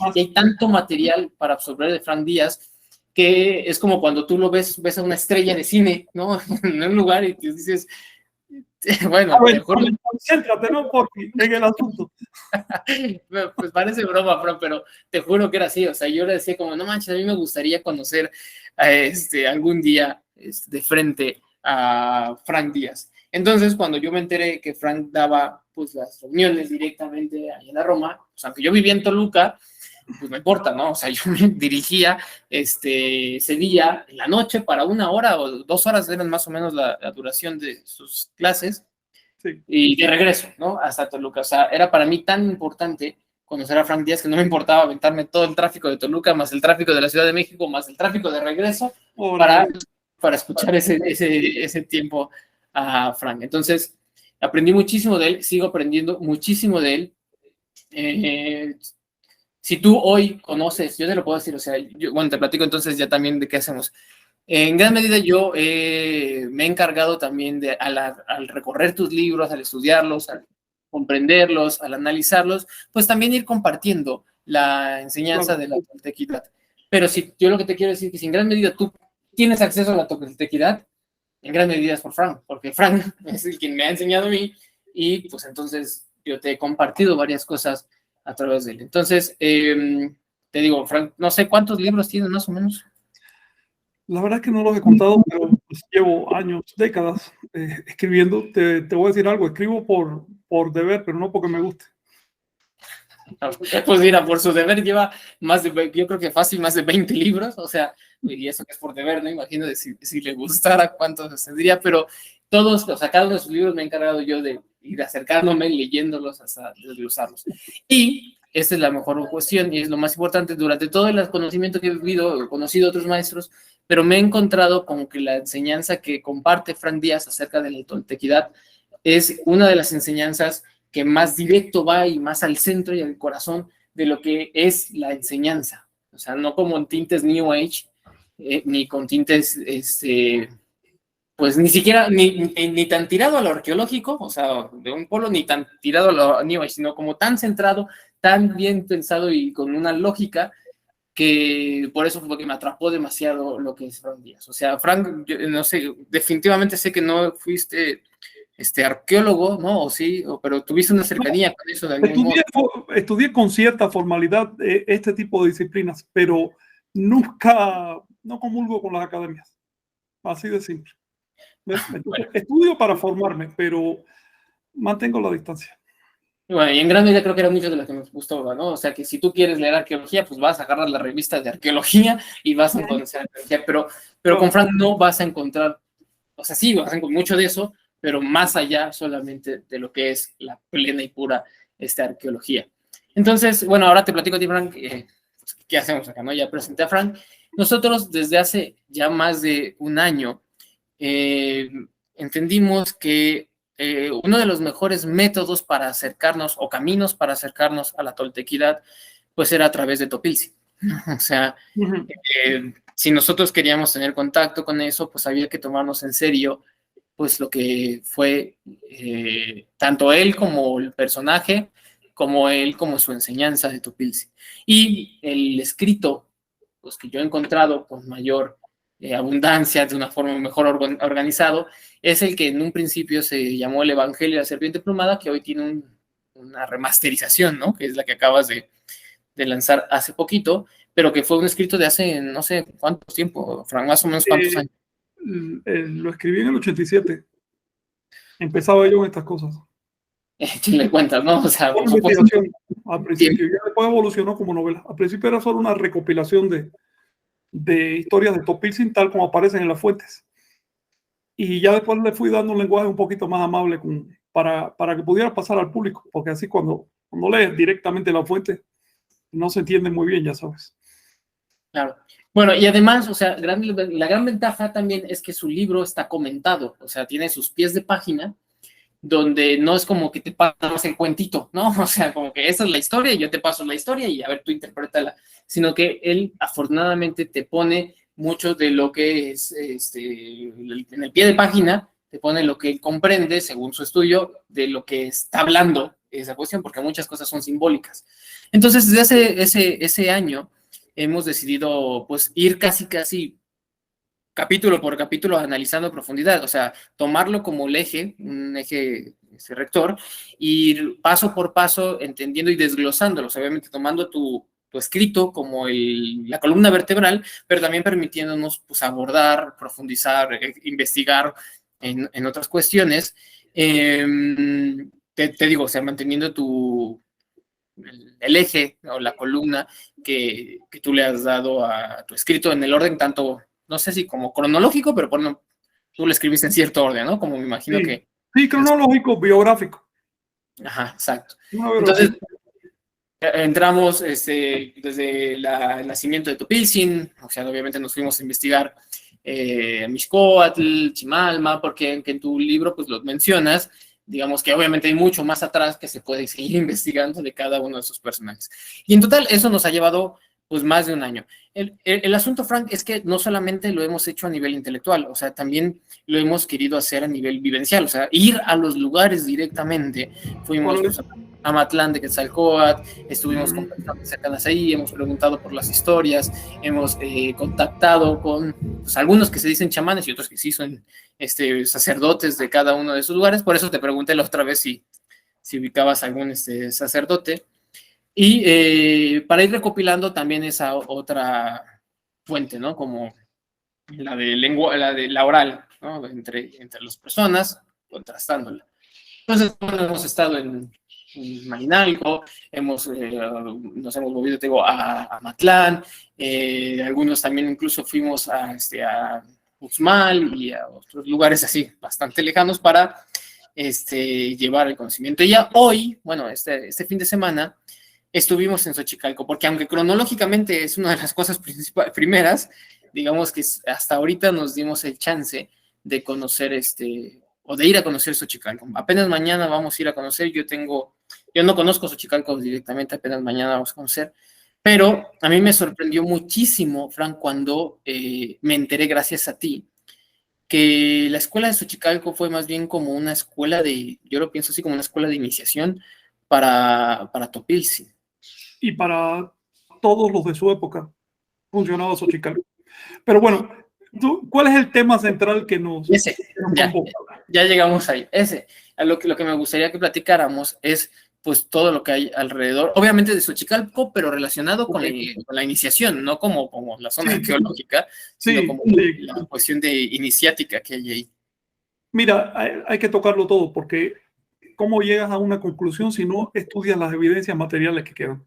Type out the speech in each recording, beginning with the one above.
Ah, y hay tanto material para absorber de Frank Díaz que es como cuando tú lo ves a una estrella de cine, ¿no? En un lugar y te dices, bueno, ver, mejor... concéntrate, ¿no? Porque en el asunto. Pues parece broma, pero te juro que era así, o sea, yo le decía como, no manches, a mí me gustaría conocer algún día de frente a Frank Díaz. Entonces, cuando yo me enteré que Frank daba pues las reuniones directamente ahí en la Roma, pues aunque yo vivía en Toluca, pues no importa, ¿no? O sea, yo me dirigía ese día en la noche para 1 hora o 2 horas, eran más o menos la duración de sus clases, Sí. y de regreso, ¿no? Hasta Toluca. O sea, era para mí tan importante conocer a Frank Díaz que no me importaba aventarme todo el tráfico de Toluca, más el tráfico de la Ciudad de México, más el tráfico de regreso, para, para escuchar ese tiempo a Frank. Entonces, aprendí muchísimo de él, sigo aprendiendo muchísimo de él. Si tú hoy conoces, yo te lo puedo decir, o sea, bueno, te platico entonces ya también de qué hacemos. En gran medida yo me he encargado también de, al recorrer tus libros, al estudiarlos, al comprenderlos, al analizarlos, pues también ir compartiendo la enseñanza de la toltequidad. Pero si yo lo que te quiero decir es que si en gran medida tú tienes acceso a la toltequidad, en gran medida es por Frank, porque Frank es el quien me ha enseñado a mí y pues entonces yo te he compartido varias cosas a través de él. Entonces, te digo, Frank, no sé cuántos libros tienes más o menos. La verdad es que no los he contado, pero pues, llevo años, décadas escribiendo. Te voy a decir algo, escribo por deber, pero no porque me guste. Pues mira, por su deber lleva más de, yo creo que fácil más de 20 libros, o sea, y eso que es por deber, ¿no? Imagino si le gustara cuántos tendría, pero todos, o sea, cada uno de sus libros me he encargado yo de ir acercándome, leyéndolos hasta desglosarlos. Y esta es la mejor cuestión y es lo más importante, durante todo el conocimiento que he vivido, he conocido a otros maestros, pero me he encontrado con que la enseñanza que comparte Frank Díaz acerca de la toltequidad es una de las enseñanzas que más directo va y más al centro y al corazón de lo que es la enseñanza. O sea, no como en tintes New Age, ni con tintes, pues ni siquiera, ni tan tirado a lo arqueológico, o sea, de un polo, ni tan tirado a lo New Age, sino como tan centrado, tan bien pensado y con una lógica que por eso fue que me atrapó demasiado lo que es Frank Díaz. O sea, Frank, yo, no sé, definitivamente sé que no fuiste arqueólogo, ¿no? O sí, pero tuviste una cercanía con eso de algún modo. Estudié con cierta formalidad este tipo de disciplinas, pero nunca, no comulgo con las academias. Así de simple. Entonces, bueno, estudio para formarme, pero mantengo la distancia. Bueno, y en gran medida creo que era mucho de lo que nos gustó, ¿no? O sea, que si tú quieres leer arqueología, pues vas a agarrar la revista de arqueología y vas a conocer arqueología, pero con Frank no vas a encontrar, o sea, sí, vas a encontrar mucho de eso, pero más allá solamente de lo que es la plena y pura arqueología. Entonces, bueno, ahora te platico a ti, Frank, ¿qué hacemos acá, no? Ya presenté a Frank. Nosotros desde hace ya más de un año entendimos que uno de los mejores métodos para acercarnos o caminos para acercarnos a la toltequidad, pues era a través de Topilzi. O sea, si nosotros queríamos tener contacto con eso, pues había que tomarnos en serio pues lo que fue tanto él como el personaje, como él como su enseñanza de Topilzi. Y el escrito, pues que yo he encontrado con mayor abundancia, de una forma mejor organizado, es el que en un principio se llamó el Evangelio de la Serpiente Plumada, que hoy tiene una remasterización, ¿no? Que es la que acabas de lanzar hace poquito, pero que fue un escrito de hace no sé cuánto tiempo, Frank, más o menos cuántos años. Lo escribí en el 87. Empezaba yo en estas cosas. Le cuentas, ¿no? O sea, por supuesto. Al principio, ya después evolucionó como novela. Al principio era solo una recopilación de historias de Topilzin tal como aparecen en las fuentes. Y ya después le fui dando un lenguaje un poquito más amable para que pudiera pasar al público, porque así cuando lees directamente la fuente no se entiende muy bien, ya sabes. Claro. Bueno, y además, o sea, la gran ventaja también es que su libro está comentado, o sea, tiene sus pies de página, donde no es como que te pasas el cuentito, ¿no? O sea, como que esa es la historia y yo te paso la historia y a ver, tú interprétala, sino que él afortunadamente te pone mucho de lo que es, en el pie de página, te pone lo que él comprende, según su estudio, de lo que está hablando esa cuestión, porque muchas cosas son simbólicas. Entonces, desde ese año hemos decidido pues ir casi capítulo por capítulo analizando a profundidad, o sea, tomarlo como el eje, un eje rector, ir paso por paso entendiendo y desglosándolos, obviamente tomando tu escrito como la columna vertebral, pero también permitiéndonos pues, abordar, profundizar, investigar en otras cuestiones. Te digo, o sea, manteniendo el eje o la columna que tú le has dado a tu escrito en el orden tanto, no sé si como cronológico, pero bueno, tú lo escribiste en cierto orden, ¿no? Como me imagino Sí, que... sí, cronológico, biográfico. Ajá, exacto. Una Entonces, biografía. entramos desde el nacimiento de Topilzin, o sea, obviamente nos fuimos a investigar Mixcoatl, Chimalma, porque en tu libro pues lo mencionas, digamos que obviamente hay mucho más atrás que se puede seguir investigando de cada uno de esos personajes. Y en total eso nos ha llevado pues más de un año. El asunto, Frank, es que no solamente lo hemos hecho a nivel intelectual, o sea, también lo hemos querido hacer a nivel vivencial, o sea, ir a los lugares directamente. Fuimos pues, a Matlán de Quetzalcóatl, estuvimos con personas cercanas ahí, hemos preguntado por las historias, hemos contactado con pues, algunos que se dicen chamanes y otros que sí son sacerdotes de cada uno de esos lugares. Por eso te pregunté la otra vez si ubicabas algún sacerdote. Y para ir recopilando también esa otra fuente, ¿no? Como la de lengua, la oral, ¿no? Entre las personas, contrastándola. Entonces, bueno, hemos estado en Malinalco, nos hemos movido, te digo, a Matlán, algunos también incluso fuimos a Uxmal y a otros lugares así, bastante lejanos para llevar el conocimiento. Y ya hoy, bueno, este fin de semana, estuvimos en Xochicalco, porque aunque cronológicamente es una de las cosas primeras, digamos que hasta ahorita nos dimos el chance de conocer o de ir a conocer Xochicalco. Apenas mañana vamos a ir a conocer, yo no conozco Xochicalco directamente, apenas mañana vamos a conocer, pero a mí me sorprendió muchísimo, Frank, cuando me enteré, gracias a ti, que la escuela de Xochicalco fue más bien como una escuela yo lo pienso así, como una escuela de iniciación para Topilzin. Y para todos los de su época funcionaba Xochicalco. Pero bueno, ¿cuál es el tema central que nos convoca? Ya llegamos ahí. Lo que me gustaría que platicáramos es pues todo lo que hay alrededor, obviamente de Xochicalco, pero relacionado con la iniciación, no como la zona arqueológica, sino como la cuestión de iniciática que hay ahí. Mira, hay que tocarlo todo, porque ¿cómo llegas a una conclusión si no estudias las evidencias materiales que quedan?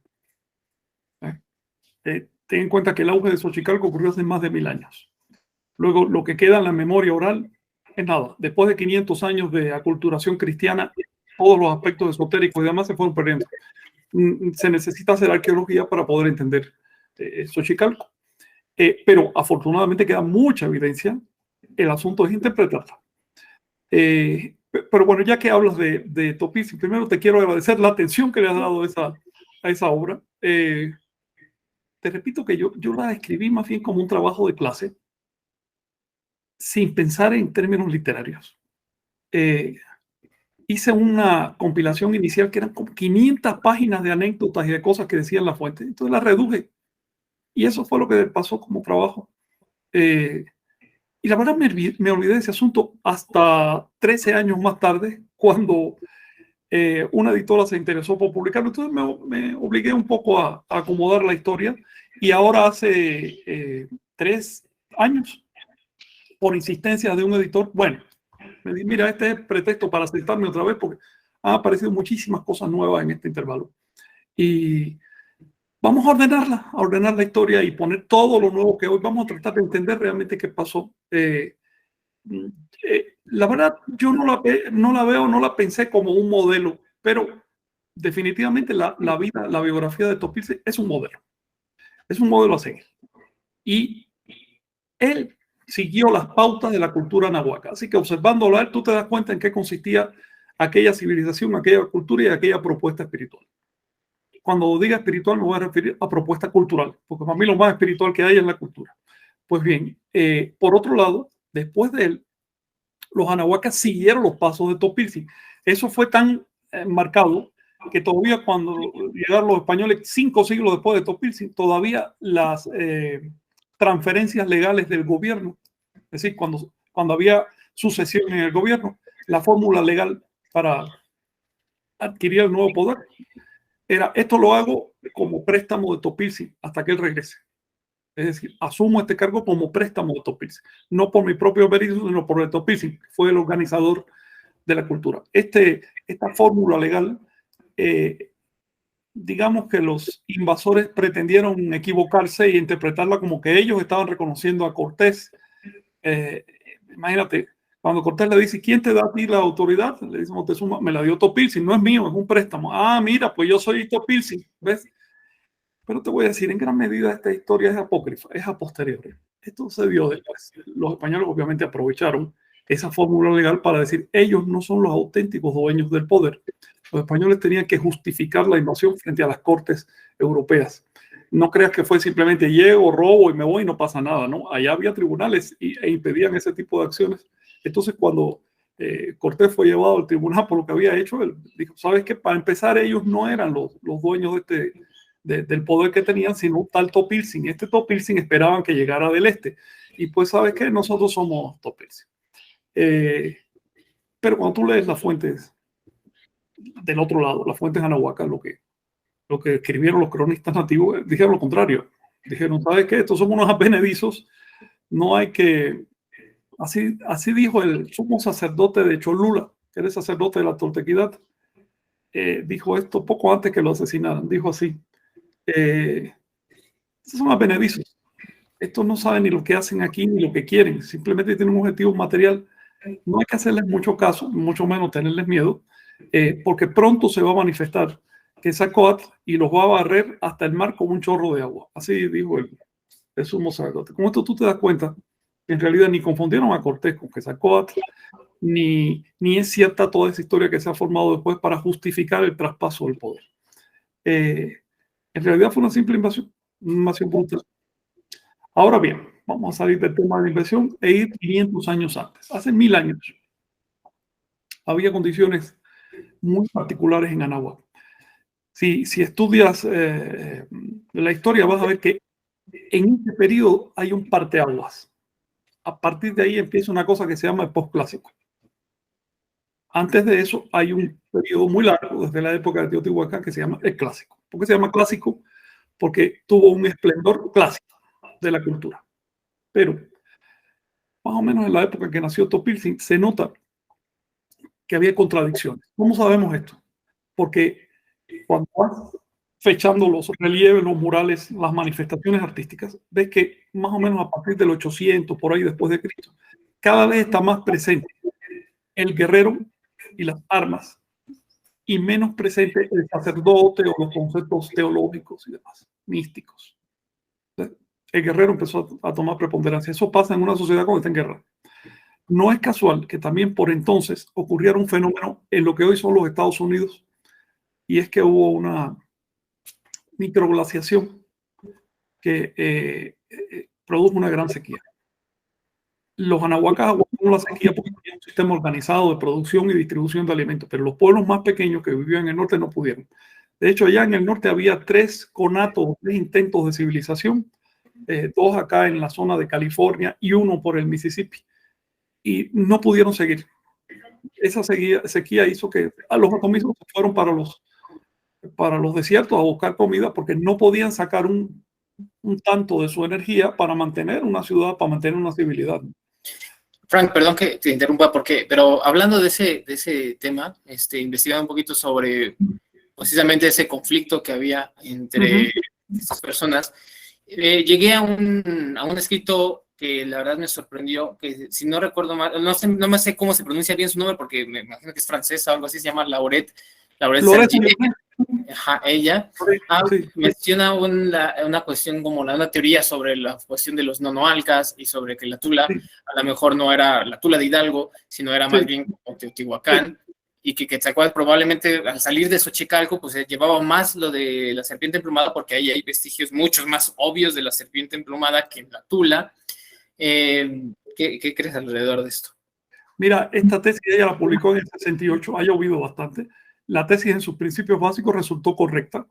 Ten en cuenta que el auge de Xochicalco ocurrió hace más de 1000 años. Luego, lo que queda en la memoria oral es nada. Después de 500 años de aculturación cristiana, todos los aspectos esotéricos y demás se fueron perdiendo. Se necesita hacer arqueología para poder entender Xochicalco. Pero afortunadamente queda mucha evidencia. El asunto es interpretarla. Pero bueno, ya que hablas de Topilzin, primero te quiero agradecer la atención que le has dado a esa obra. Te repito que yo la escribí más bien como un trabajo de clase, sin pensar en términos literarios. Hice una compilación inicial que eran como 500 páginas de anécdotas y de cosas que decían la fuente. Entonces la reduje. Y eso fue lo que pasó como trabajo. Y la verdad me olvidé de ese asunto hasta 13 años más tarde, cuando una editora se interesó por publicarlo. Entonces me obligué un poco a acomodar la historia. Y ahora hace 3 años, por insistencia de un editor, bueno, me di, mira, este es pretexto para sentarme otra vez porque han aparecido muchísimas cosas nuevas en este intervalo. Y vamos a ordenar la historia y poner todo lo nuevo que hoy vamos a tratar de entender realmente qué pasó. La verdad, yo no la veo, no la pensé como un modelo, pero definitivamente la vida, la biografía de Topilzin es un modelo a seguir. Y él siguió las pautas de la cultura nahuaca. Así que observándolo a él, tú te das cuenta en qué consistía aquella civilización, aquella cultura y aquella propuesta espiritual. Cuando diga espiritual me voy a referir a propuesta cultural, porque para mí lo más espiritual que hay es la cultura. Pues bien, por otro lado, después de él, los anahuacas siguieron los pasos de Topilzin. Eso fue tan marcado que todavía cuando llegaron los españoles, 5 siglos después de Topilsin, todavía las transferencias legales del gobierno, es decir, cuando había sucesión en el gobierno, la fórmula legal para adquirir el nuevo poder era: esto lo hago como préstamo de Topilsin hasta que él regrese. Es decir, asumo este cargo como préstamo de Topilsin, no por mi propio mérito, sino por el Topilsin, que fue el organizador de la cultura. Esta fórmula legal, digamos que los invasores pretendieron equivocarse y interpretarla como que ellos estaban reconociendo a Cortés. Imagínate, cuando Cortés le dice: ¿quién te da a ti la autoridad? Le dice Moctezuma: me la dio Topilsin, no es mío, es un préstamo. Ah, mira, pues yo soy Topilsin, ¿ves? Pero te voy a decir, en gran medida esta historia es apócrifa, es a posteriori. Esto se dio después. Los españoles obviamente aprovecharon esa fórmula legal para decir: ellos no son los auténticos dueños del poder. Los españoles tenían que justificar la invasión frente a las cortes europeas. No creas que fue simplemente llego, robo y me voy y no pasa nada, ¿no? Allá había tribunales e impedían ese tipo de acciones. Entonces, cuando Cortés fue llevado al tribunal por lo que había hecho, él dijo: ¿sabes qué? Para empezar, ellos no eran los dueños del poder que tenían, sino un tal Topilsin. Este Topilsin esperaban que llegara del este. Y pues, ¿sabes qué? Nosotros somos Topilsin. Pero cuando tú lees las fuentes del otro lado, las fuentes anahuacas, lo que escribieron los cronistas nativos, dijeron lo contrario. Dijeron: ¿sabes qué? Estos somos unos advenedizos, no hay que... Así dijo el sumo sacerdote de Cholula, que era el sacerdote de la Toltequidad. Dijo esto poco antes que lo asesinaran. Dijo así: estos son advenedizos. Estos no saben ni lo que hacen aquí ni lo que quieren. Simplemente tienen un objetivo material. No hay que hacerles mucho caso, mucho menos tenerles miedo, porque pronto se va a manifestar que Zacoatl y los va a barrer hasta el mar con un chorro de agua. Así dijo el sumo sacerdote. Con esto tú te das cuenta que en realidad ni confundieron a Cortés con Quetzalcóatl, ni es cierta toda esa historia que se ha formado después para justificar el traspaso del poder. En realidad fue una simple invasión brutal. Ahora bien, vamos a salir del tema de la invasión e ir 500 años antes. Hace 1000 años había condiciones muy particulares en Anáhuac. Si estudias la historia, vas a ver que en este periodo hay un parteaguas. A partir de ahí empieza una cosa que se llama el postclásico. Antes de eso hay un periodo muy largo, desde la época de Teotihuacán, que se llama el clásico. ¿Por qué se llama clásico? Porque tuvo un esplendor clásico de la cultura. Pero más o menos en la época en que nació Topilsin se nota que había contradicciones. ¿Cómo sabemos esto? Porque cuando vas fechando los relieves, los murales, las manifestaciones artísticas, ves que más o menos a partir del 800, por ahí después de Cristo, cada vez está más presente el guerrero y las armas, y menos presente el sacerdote o los conceptos teológicos y demás, místicos. El guerrero empezó a tomar preponderancia. Eso pasa en una sociedad cuando está en guerra. No es casual que también por entonces ocurriera un fenómeno en lo que hoy son los Estados Unidos, y es que hubo una microglaciación que produjo una gran sequía. Los anahuacas aguantaron la sequía porque tenían un sistema organizado de producción y distribución de alimentos, pero los pueblos más pequeños que vivían en el norte no pudieron. De hecho, allá en el norte había 3 conatos, 3 intentos de civilización, 2 acá en la zona de California y 1 por el Mississippi, y no pudieron seguir. Esa sequía hizo que los atomismos se fueron para los desiertos a buscar comida, porque no podían sacar un tanto de su energía para mantener una ciudad, para mantener una civilidad. Frank, perdón que te interrumpa, pero hablando de ese tema, investigando un poquito sobre precisamente ese conflicto que había entre estas personas, llegué a un escrito que la verdad me sorprendió, que si no recuerdo mal, no me sé cómo se pronuncia bien su nombre, porque me imagino que es francesa o algo así, se llama Laurette Sergi. Ajá, ella menciona una cuestión como una teoría sobre la cuestión de los nonoalcas y sobre que la Tula a lo mejor no era la Tula de Hidalgo, sino era más bien como Teotihuacán, y que Quetzalcóatl probablemente al salir de Xochicalco pues llevaba más lo de la serpiente emplumada, porque ahí hay vestigios muchos más obvios de la serpiente emplumada que en la Tula. ¿Qué crees alrededor de esto? Mira, esta tesis ella la publicó en el 68, ha llovido bastante. La tesis en sus principios básicos resultó correcta.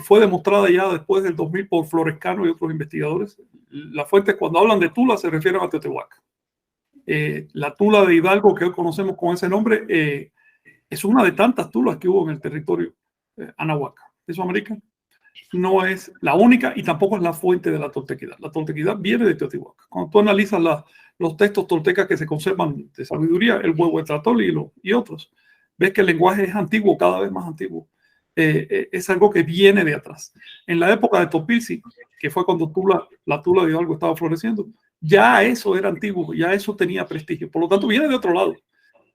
Fue demostrada ya después del 2000 por Florescano y otros investigadores. Las fuentes, cuando hablan de Tula, se refieren a Teotihuacán. La Tula de Hidalgo, que hoy conocemos con ese nombre, es una de tantas tulas que hubo en el territorio anahuaca, mesoamericano. No es la única y tampoco es la fuente de la toltequidad. La toltequidad viene de Teotihuacán. Cuando tú analizas los textos toltecas que se conservan de sabiduría, el Huehuetlatol y otros, ves que el lenguaje es antiguo, cada vez más antiguo. Es algo que viene de atrás. En la época de Topilzi, que fue cuando la Tula de Hidalgo estaba floreciendo, ya eso era antiguo, ya eso tenía prestigio. Por lo tanto, viene de otro lado.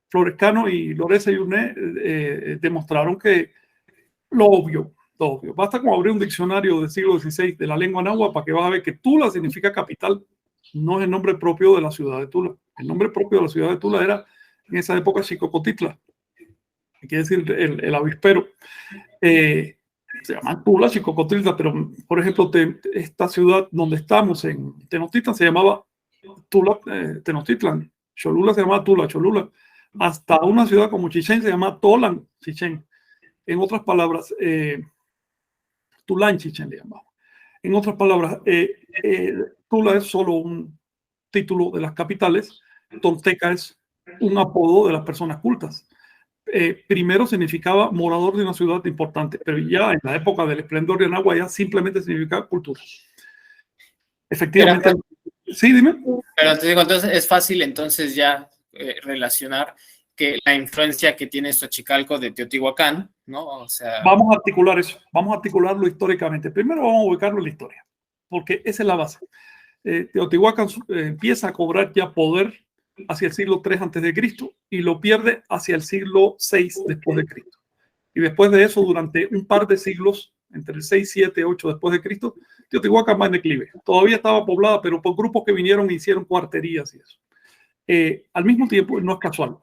Florescano y Lorese y Urné demostraron que lo obvio. Basta con abrir un diccionario del siglo XVI de la lengua náhuatl para que vas a ver que Tula significa capital. No es el nombre propio de la ciudad de Tula. El nombre propio de la ciudad de Tula era en esa época Xicocotitla, que quiere decir el avispero. Se llama Tula, Xicocotitla, pero por ejemplo, esta ciudad donde estamos en Tenochtitlan se llamaba Tula, Tenochtitlan. Cholula se llamaba Tula, Cholula. Hasta una ciudad como Chichén se llama Tolan, Chichén. En otras palabras, Tulán Chichén le llamamos. En otras palabras, Tula es solo un título de las capitales, Tolteca es un apodo de las personas cultas. Primero significaba morador de una ciudad importante, pero ya en la época del esplendor de Anáhuac ya simplemente significaba cultura. Efectivamente. Sí, dime. Pero te digo, entonces es fácil entonces ya relacionar que la influencia que tiene Xochicalco de Teotihuacán, ¿no? O sea... Vamos a articular eso, vamos a articularlo históricamente. Primero vamos a ubicarlo en la historia, porque esa es la base. Teotihuacán empieza a cobrar ya poder hacia el siglo III a.C. y lo pierde hacia el siglo VI después de Cristo. Y después de eso, durante un par de siglos, entre el 6, 7, 8 después de Cristo, Teotihuacán va en declive. Todavía estaba poblada, pero por grupos que vinieron y hicieron cuarterías y eso. Al mismo tiempo, no es casual.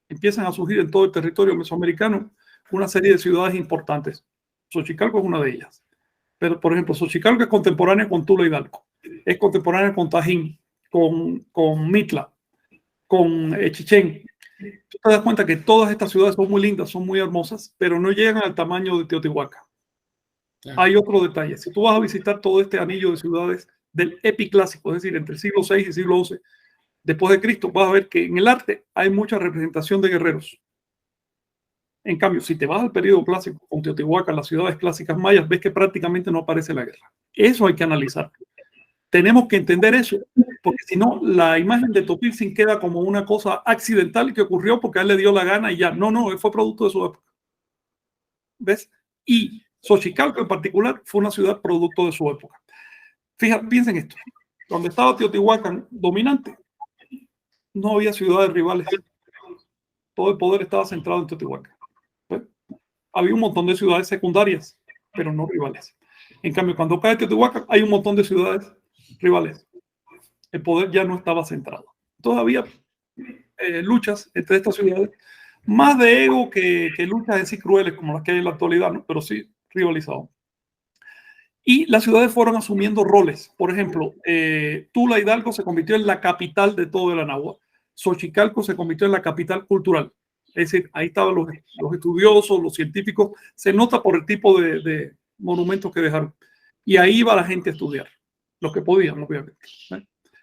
Empiezan a surgir en todo el territorio mesoamericano una serie de ciudades importantes. Xochicalco es una de ellas. Pero, por ejemplo, Xochicalco es contemporánea con Tula Hidalgo, es contemporánea con Tajín, con Mitla, con Chichén. Tú te das cuenta que todas estas ciudades son muy lindas, son muy hermosas, pero no llegan al tamaño de Teotihuacán. Claro. Hay otro detalle. Si tú vas a visitar todo este anillo de ciudades del epiclásico, es decir, entre el siglo VI y el siglo XI, después de Cristo, vas a ver que en el arte hay mucha representación de guerreros. En cambio, si te vas al periodo clásico con Teotihuacán, las ciudades clásicas mayas, ves que prácticamente no aparece la guerra. Eso hay que analizar. Tenemos que entender eso, porque si no, la imagen de Topilzin queda como una cosa accidental que ocurrió porque a él le dio la gana y ya. No, él fue producto de su época. ¿Ves? Y Xochicalco en particular fue una ciudad producto de su época. Fíjate, piensen esto. Cuando estaba Teotihuacán dominante, no había ciudades rivales. Todo el poder estaba centrado en Teotihuacán. ¿Ves? Había un montón de ciudades secundarias, pero no rivales. En cambio, cuando cae Teotihuacán, hay un montón de ciudades rivales. El poder ya no estaba centrado. Todavía luchas entre estas ciudades, más de ego que luchas en sí crueles como las que hay en la actualidad, ¿no? Pero sí rivalizaban. Y las ciudades fueron asumiendo roles. Por ejemplo, Tula Hidalgo se convirtió en la capital de todo el Anáhuac. Xochicalco se convirtió en la capital cultural. Es decir, ahí estaban los estudiosos, los científicos. Se nota por el tipo de monumentos que dejaron. Y ahí iba la gente a estudiar, los que podían, obviamente.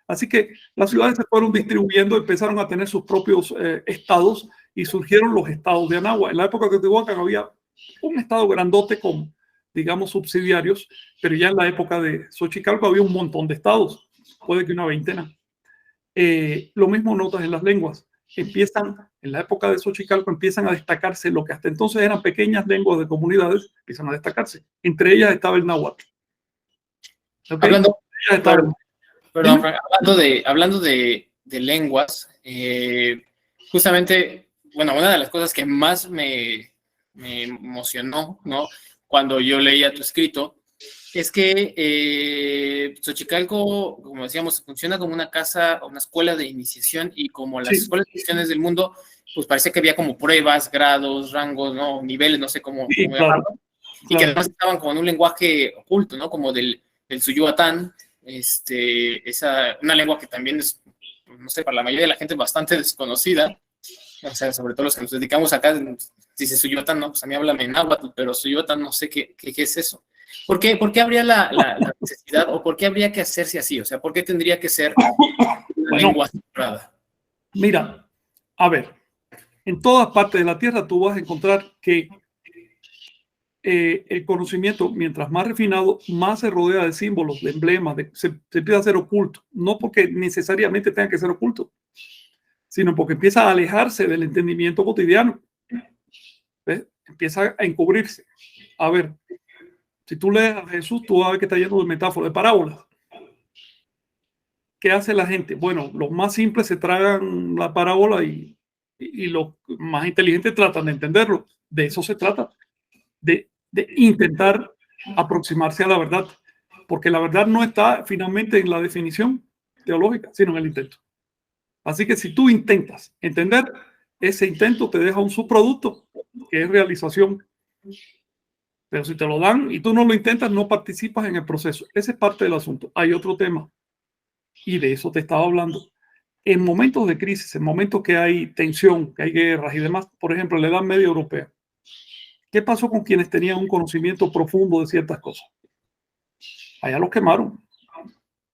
Así que las ciudades se fueron distribuyendo, empezaron a tener sus propios estados y surgieron los estados de Anáhuac. En la época de Teotihuacán había un estado grandote con, digamos, subsidiarios, pero ya en la época de Xochicalco había un montón de estados, puede que una veintena. Lo mismo notas en las lenguas. En la época de Xochicalco empiezan a destacarse lo que hasta entonces eran pequeñas lenguas de comunidades, empiezan a destacarse. Entre ellas estaba el náhuatl. ¿Okay? Hablando de lenguas, justamente, bueno, una de las cosas que más me emocionó, ¿no? Cuando yo leía tu escrito, es que Xochicalco, como decíamos, funciona como una casa, una escuela de iniciación, y como las escuelas de iniciaciones del mundo, pues parece que había como pruebas, grados, rangos, ¿no? Niveles, no sé cómo llamarlo, y que además estaban como en un lenguaje oculto, ¿no? Como del Suyuatán, una lengua que también es, no sé, para la mayoría de la gente bastante desconocida. O sea, sobre todo los que nos dedicamos acá, dice Suyota, no, pues a mí háblame en náhuatl, pero Suyota no sé qué es eso. Por qué habría la necesidad o por qué habría que hacerse así? O sea, ¿por qué tendría que ser una Bueno, lengua sagrada? mira, a ver, en todas partes de la Tierra tú vas a encontrar que el conocimiento, mientras más refinado, más se rodea de símbolos, de emblemas, se empieza a ser oculto. No porque necesariamente tenga que ser oculto, sino porque empieza a alejarse del entendimiento cotidiano. ¿Ves? Empieza a encubrirse. A ver, si tú lees a Jesús, tú vas a ver que está lleno de metáforas, de parábolas. ¿Qué hace la gente? Bueno, los más simples se tragan la parábola y los más inteligentes tratan de entenderlo. De eso se trata, de intentar aproximarse a la verdad, porque la verdad no está finalmente en la definición teológica, sino en el intento. Así que si tú intentas entender, ese intento te deja un subproducto, que es realización. Pero si te lo dan y tú no lo intentas, no participas en el proceso. Ese es parte del asunto. Hay otro tema, y de eso te estaba hablando. En momentos de crisis, en momentos que hay tensión, que hay guerras y demás, por ejemplo, en la Edad Media Europea, ¿qué pasó con quienes tenían un conocimiento profundo de ciertas cosas? Allá los quemaron.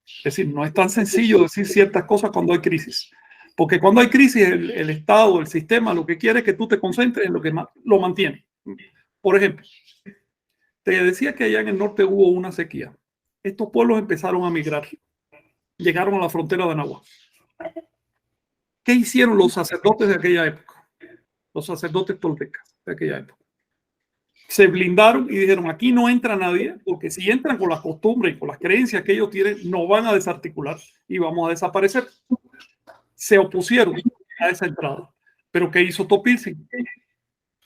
Es decir, no es tan sencillo decir ciertas cosas cuando hay crisis. Porque cuando hay crisis, el Estado, el sistema, lo que quiere es que tú te concentres en lo que lo mantiene. Por ejemplo, te decía que allá en el norte hubo una sequía. Estos pueblos empezaron a migrar. Llegaron a la frontera de Anáhuac. ¿Qué hicieron los sacerdotes de aquella época? Los sacerdotes toltecas de aquella época. Se blindaron y dijeron, aquí no entra nadie, porque si entran con las costumbres y con las creencias que ellos tienen, nos van a desarticular y vamos a desaparecer. Se opusieron a esa entrada. ¿Pero qué hizo Topilsin?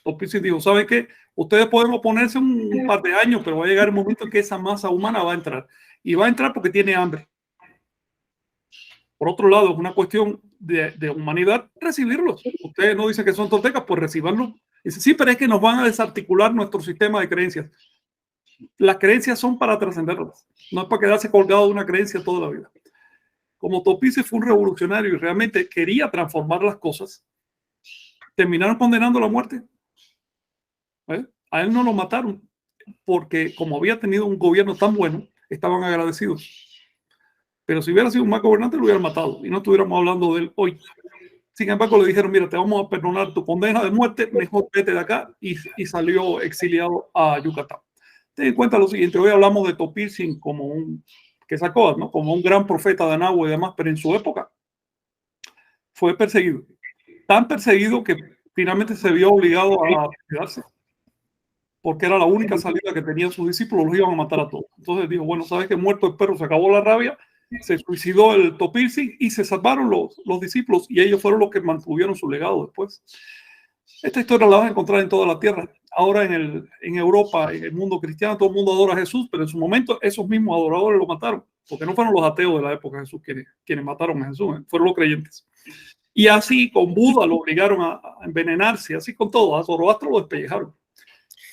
Topilsin dijo, ¿saben qué? Ustedes pueden oponerse un par de años, pero va a llegar el momento en que esa masa humana va a entrar. Y va a entrar porque tiene hambre. Por otro lado, es una cuestión de humanidad recibirlos. Ustedes no dicen que son toltecas, pues recibanlos. Dice, sí, pero es que nos van a desarticular nuestro sistema de creencias. Las creencias son para trascenderlas, no es para quedarse colgado de una creencia toda la vida. Como Topice fue un revolucionario y realmente quería transformar las cosas, terminaron condenando a la muerte. A él no lo mataron porque como había tenido un gobierno tan bueno, estaban agradecidos. Pero si hubiera sido un mal gobernante, lo hubieran matado y no estuviéramos hablando de él hoy. Sin embargo, le dijeron, mira, te vamos a perdonar tu condena de muerte, mejor vete de acá, y salió exiliado a Yucatán. Ten en cuenta lo siguiente, hoy hablamos de Topilsin como que sacó, ¿no? Como un gran profeta de Anáhuac y demás, pero en su época fue perseguido. Tan perseguido que finalmente se vio obligado a quedarse, porque era la única salida que tenían sus discípulos, los iban a matar a todos. Entonces dijo, bueno, sabes que muerto el perro, se acabó la rabia, se suicidó el Topilsin y se salvaron los discípulos y ellos fueron los que mantuvieron su legado después. Esta historia la vas a encontrar en toda la tierra. Ahora en Europa, en el mundo cristiano, todo el mundo adora a Jesús, pero en su momento esos mismos adoradores lo mataron, porque no fueron los ateos de la época de Jesús quienes mataron a Jesús, fueron los creyentes. Y así con Buda lo obligaron a envenenarse, así con todo, a Zoroastro lo despellejaron.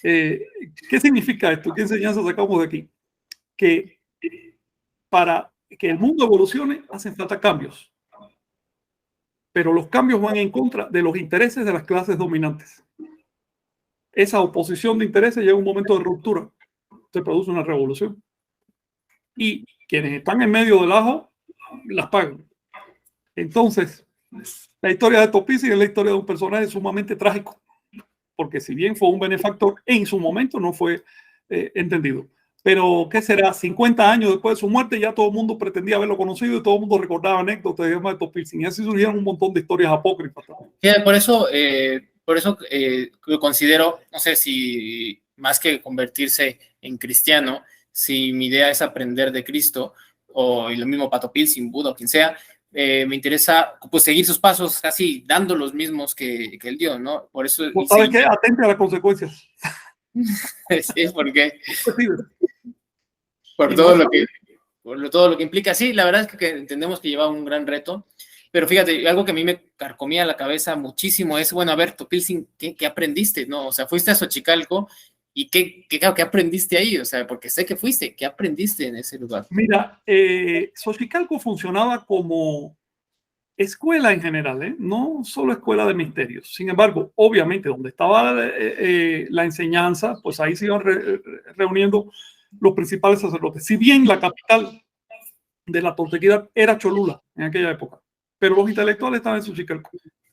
¿Qué significa esto? ¿Qué enseñanza sacamos de aquí? Que para que el mundo evolucione hacen falta cambios, pero los cambios van en contra de los intereses de las clases dominantes. Esa oposición de intereses llega a un momento de ruptura, se produce una revolución y quienes están en medio del ajo las pagan. Entonces, la historia de Topilsin es la historia de un personaje sumamente trágico, porque si bien fue un benefactor, en su momento no fue entendido. Pero, ¿qué será? 50 años después de su muerte, ya todo el mundo pretendía haberlo conocido y todo el mundo recordaba anécdotas de Topilsin. Y así surgieron un montón de historias apócrifas. Por eso lo considero, no sé si más que convertirse en cristiano, si mi idea es aprender de Cristo, o lo mismo para Topilsin, Buda o quien sea, me interesa pues seguir sus pasos casi dando los mismos que él dio, ¿no? Por eso... ¿Sabes qué? Atente a las consecuencias. Sí, porque... Por todo lo que implica. Sí, la verdad es que entendemos que lleva un gran reto, pero fíjate, algo que a mí me carcomía la cabeza muchísimo es, bueno, a ver, Topilsin, ¿qué aprendiste? ¿No? O sea, fuiste a Xochicalco y ¿qué aprendiste ahí? O sea, porque sé que fuiste, ¿qué aprendiste en ese lugar? Mira, Xochicalco funcionaba como escuela en general, no solo escuela de misterios. Sin embargo, obviamente, donde estaba la enseñanza, pues ahí se iban reuniendo los principales sacerdotes. Si bien la capital de la toltequidad era Cholula en aquella época, pero los intelectuales estaban en Xochicalco.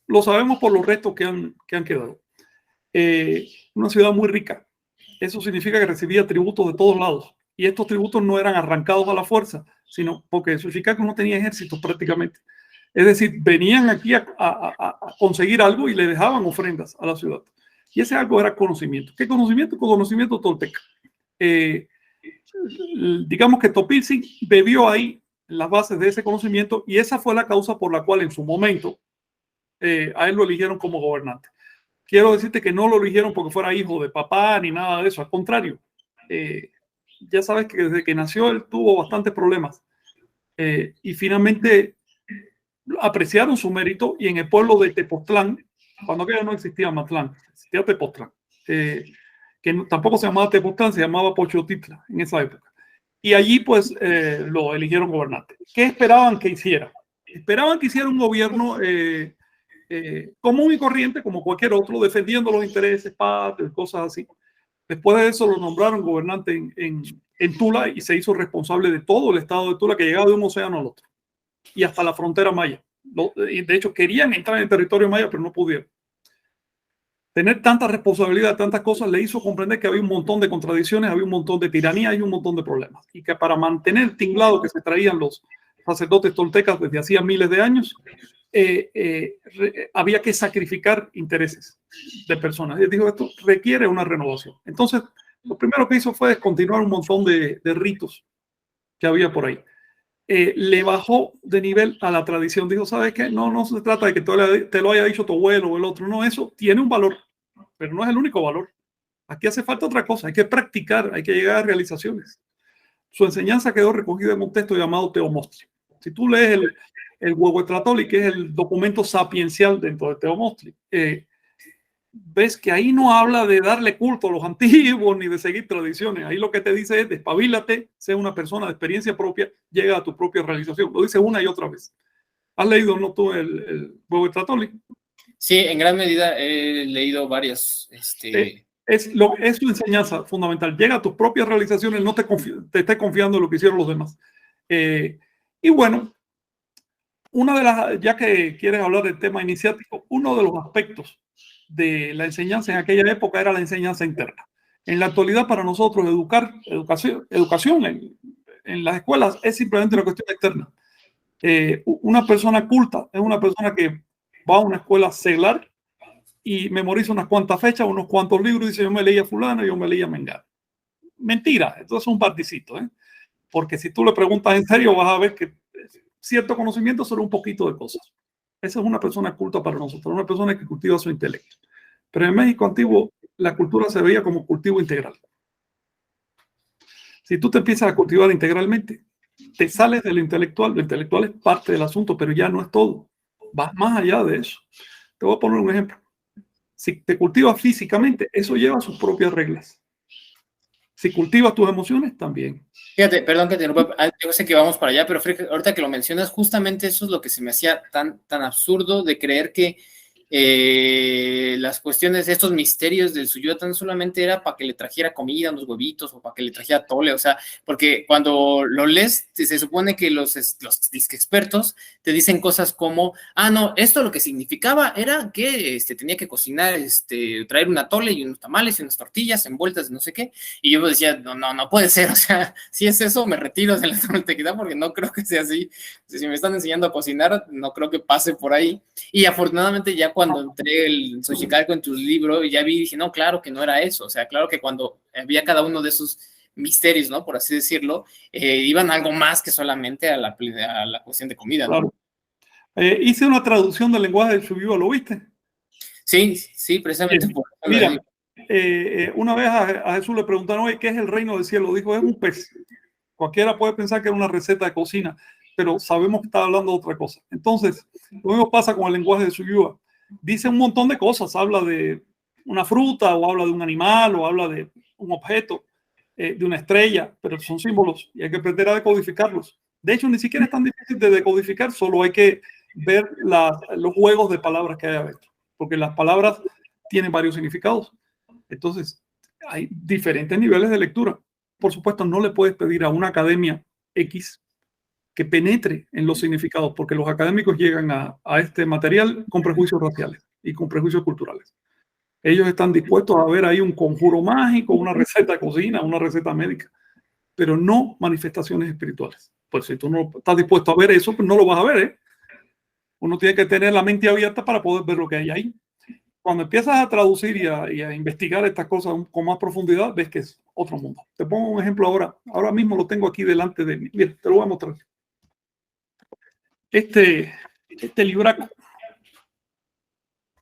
Lo sabemos por los restos que han quedado. Una ciudad muy rica. Eso significa que recibía tributos de todos lados. Y estos tributos no eran arrancados a la fuerza, sino porque Xochicalco no tenía ejército prácticamente. Es decir, venían aquí a conseguir algo y le dejaban ofrendas a la ciudad. Y ese algo era conocimiento. ¿Qué conocimiento? Conocimiento tolteca. Digamos que Topiltzin bebió ahí las bases de ese conocimiento y esa fue la causa por la cual en su momento a él lo eligieron como gobernante. Quiero decirte que no lo eligieron porque fuera hijo de papá ni nada de eso, al contrario. Ya sabes que desde que nació él tuvo bastantes problemas y finalmente apreciaron su mérito y en el pueblo de Tepoztlán, cuando aquello no existía Matlán, existía Tepoztlán, que tampoco se llamaba Tepoztlán, se llamaba Pochotitla en esa época. Y allí pues lo eligieron gobernante. ¿Qué esperaban que hiciera? Esperaban que hiciera un gobierno común y corriente como cualquier otro, defendiendo los intereses patrios, cosas así. Después de eso lo nombraron gobernante en Tula y se hizo responsable de todo el estado de Tula que llegaba de un océano al otro y hasta la frontera maya. Y de hecho querían entrar en el territorio maya, pero no pudieron. Tener tanta responsabilidad, tantas cosas, le hizo comprender que había un montón de contradicciones, había un montón de tiranía y un montón de problemas. Y que para mantener el tinglado que se traían los sacerdotes toltecas desde hacía miles de años, había que sacrificar intereses de personas. Y él dijo, esto requiere una renovación. Entonces, lo primero que hizo fue descontinuar un montón de ritos que había por ahí. Le bajó de nivel a la tradición. Dijo, ¿sabes qué? No se trata de que te lo haya dicho tu abuelo o el otro. No, eso tiene un valor, pero no es el único valor. Aquí hace falta otra cosa. Hay que practicar, hay que llegar a realizaciones. Su enseñanza quedó recogida en un texto llamado Teomostli. Si tú lees el Huehuetlatoli, que es el documento sapiencial dentro de Teomostli, ves que ahí no habla de darle culto a los antiguos ni de seguir tradiciones. Ahí lo que te dice es despabilate, sé una persona de experiencia propia, llega a tu propia realización. Lo dice una y otra vez. ¿Has leído, no tú, el Huehuetlatoli? Sí, en gran medida he leído varios. Es su enseñanza fundamental. Llega a tus propias realizaciones, no te estés confiando en lo que hicieron los demás. Y bueno, ya que quieres hablar del tema iniciático, uno de los aspectos de la enseñanza en aquella época era la enseñanza interna. En la actualidad, para nosotros, educación en las escuelas es simplemente una cuestión externa. Una persona culta es una persona que va a una escuela seglar y memoriza unas cuantas fechas, unos cuantos libros y dice, yo me leía fulano, yo me leía Mengano. Mentira, esto es un particito, porque si tú le preguntas en serio vas a ver que cierto conocimiento sobre un poquito de cosas. Esa es una persona culta para nosotros, una persona que cultiva su intelecto. Pero en México antiguo la cultura se veía como cultivo integral. Si tú te empiezas a cultivar integralmente, te sales de lo intelectual es parte del asunto, pero ya no es todo. Vas más allá de eso. Te voy a poner un ejemplo. Si te cultivas físicamente, eso lleva sus propias reglas. Si cultivas tus emociones, también. Fíjate, perdón que te interrumpa, yo sé que vamos para allá, pero fíjate, ahorita que lo mencionas, justamente eso es lo que se me hacía tan absurdo de creer que las cuestiones, estos misterios del Suyuatán solamente era para que le trajera comida, unos huevitos, o para que le trajera tole, o sea, porque cuando lo lees, se supone que los disque expertos te dicen cosas como, no, esto lo que significaba era que tenía que cocinar, traer una tole y unos tamales y unas tortillas envueltas de no sé qué, y yo decía, no puede ser, o sea, si es eso, me retiro de la toltequidad porque no creo que sea así, si me están enseñando a cocinar, no creo que pase por ahí, y afortunadamente ya cuando entré el Xochicalco en tu libro, ya vi y dije, no, claro que no era eso, o sea, claro que cuando había cada uno de esos misterios, ¿no? Por así decirlo, iban algo más que solamente a la cuestión de comida, ¿no? Claro. Hice una traducción del lenguaje del Shubiwa, ¿lo viste? Sí, precisamente Bien. por eso. Mira, una vez a Jesús le preguntaron, oye, ¿qué es el reino del cielo? Dijo, es un pez. Cualquiera puede pensar que es una receta de cocina, pero sabemos que está hablando de otra cosa. Entonces, lo mismo pasa con el lenguaje de Shubiwa. Dice un montón de cosas, habla de una fruta, o habla de un animal, o habla de un objeto, de una estrella, pero son símbolos y hay que aprender a decodificarlos. De hecho, ni siquiera es tan difícil de decodificar, solo hay que ver los juegos de palabras que hay adentro, porque las palabras tienen varios significados. Entonces, hay diferentes niveles de lectura. Por supuesto, no le puedes pedir a una academia X que penetre en los significados, porque los académicos llegan a este material con prejuicios raciales y con prejuicios culturales. Ellos están dispuestos a ver ahí un conjuro mágico, una receta de cocina, una receta médica, pero no manifestaciones espirituales. Pues si tú no estás dispuesto a ver eso, pues no lo vas a ver, ¿eh? Uno tiene que tener la mente abierta para poder ver lo que hay ahí. Cuando empiezas a traducir y a investigar estas cosas con más profundidad, ves que es otro mundo. Te pongo un ejemplo ahora. Ahora mismo lo tengo aquí delante de mí. Mira, te lo voy a mostrar. Este libraco.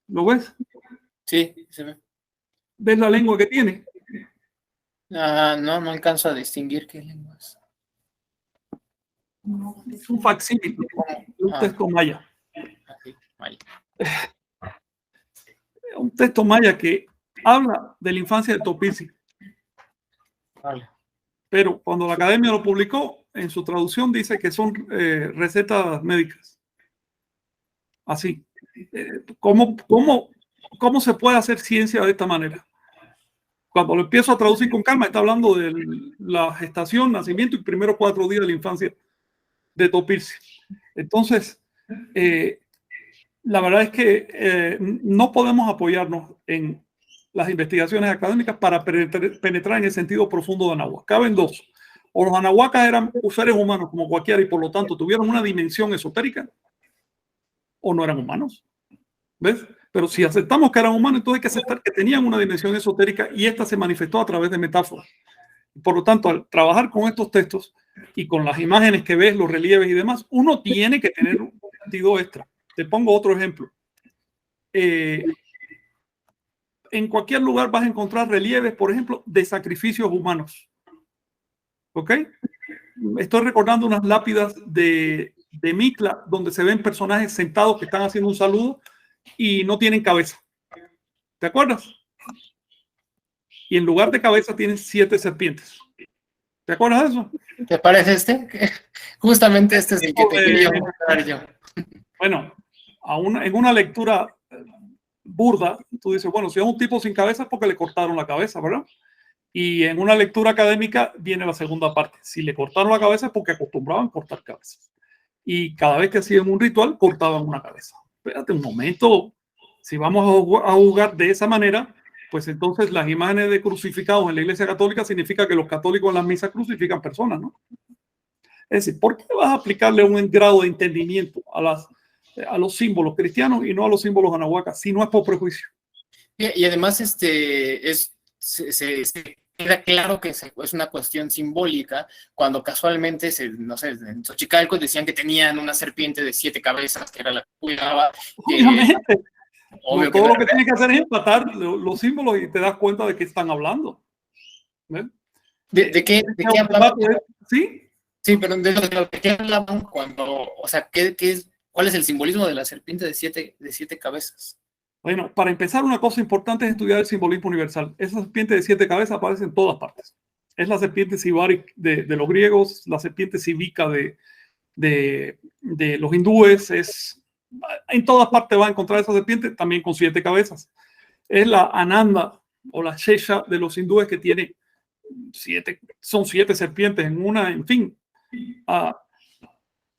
¿Lo ves? Sí, se ve. ¿Ves la lengua que tiene? No alcanzo a distinguir qué lenguas. Es un facsímil de un texto maya. Sí, maya. Un texto maya que habla de la infancia de Topilsi. Vale. Pero cuando la academia lo publicó, en su traducción dice que son recetas médicas. Así. ¿Cómo se puede hacer ciencia de esta manera? Cuando lo empiezo a traducir con calma, está hablando de la gestación, nacimiento y primeros 4 días de la infancia de Topilsi. Entonces, la verdad es que no podemos apoyarnos en las investigaciones académicas para penetrar en el sentido profundo de Anahuac. Caben dos. O los anahuacas eran seres humanos como cualquiera y por lo tanto tuvieron una dimensión esotérica, o no eran humanos. ¿Ves? Pero si aceptamos que eran humanos, entonces hay que aceptar que tenían una dimensión esotérica y esta se manifestó a través de metáforas. Por lo tanto, al trabajar con estos textos y con las imágenes que ves, los relieves y demás, uno tiene que tener un sentido extra. Te pongo otro ejemplo. En cualquier lugar vas a encontrar relieves, por ejemplo, de sacrificios humanos. ¿Ok? Estoy recordando unas lápidas de Mictla donde se ven personajes sentados que están haciendo un saludo y no tienen cabeza. ¿Te acuerdas? Y en lugar de cabeza tienen 7 serpientes. ¿Te acuerdas de eso? ¿Te parece este? Justamente este es el que te quería mostrar yo. Bueno, en una lectura burda, tú dices, bueno, si es un tipo sin cabeza es porque le cortaron la cabeza, ¿verdad? Y en una lectura académica viene la segunda parte. Si le cortaron la cabeza es porque acostumbraban cortar cabezas. Y cada vez que hacían un ritual, cortaban una cabeza. Espérate un momento. Si vamos a jugar de esa manera, pues entonces las imágenes de crucificados en la Iglesia Católica significa que los católicos en las misas crucifican personas, ¿no? Es decir, ¿por qué vas a aplicarle un grado de entendimiento a los símbolos cristianos y no a los símbolos anahuacas, si no es por prejuicio? Y además, se queda claro que es una cuestión simbólica cuando casualmente, no sé, en Xochicalco decían que tenían una serpiente de 7 cabezas que era la que cuidaba. Obviamente. Obvio todo lo que tienes que hacer es empatar los símbolos y te das cuenta de qué están hablando. ¿De qué hablaban? ¿Sí? Sí, pero ¿de qué hablaban cuando, o sea, cuál es el simbolismo de la serpiente de siete cabezas? Bueno, para empezar, una cosa importante es estudiar el simbolismo universal. Esa serpiente de 7 cabezas aparece en todas partes. Es la serpiente sibárica de los griegos, la serpiente cívica de los hindúes. En todas partes va a encontrar esa serpiente, también con 7 cabezas. Es la Ananda o la Shesha de los hindúes que tiene 7, son 7 serpientes en una, en fin.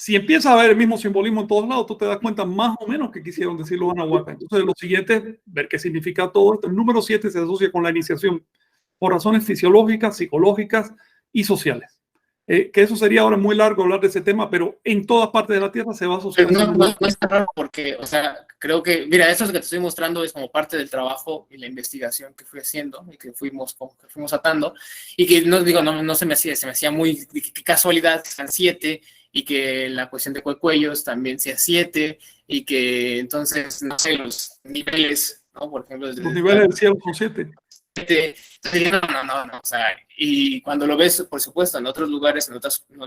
Si empiezas a ver el mismo simbolismo en todos lados, tú te das cuenta más o menos que quisieron decir los anahuacas. Entonces, lo siguiente es ver qué significa todo esto. El número 7 se asocia con la iniciación por razones fisiológicas, psicológicas y sociales. Que eso sería ahora muy largo hablar de ese tema, pero en todas partes de la Tierra se va a asociar. No es tan raro porque, o sea, creo que, mira, eso que te estoy mostrando es como parte del trabajo y la investigación que fui haciendo y que fuimos atando, y que no se me hacía muy, qué casualidad que sean 7, y que la cuestión de cuellos también sea 7, y que entonces, no sé, los niveles, ¿no? Por ejemplo, los niveles del cielo son 7. No, o sea, y cuando lo ves, por supuesto, en otros lugares,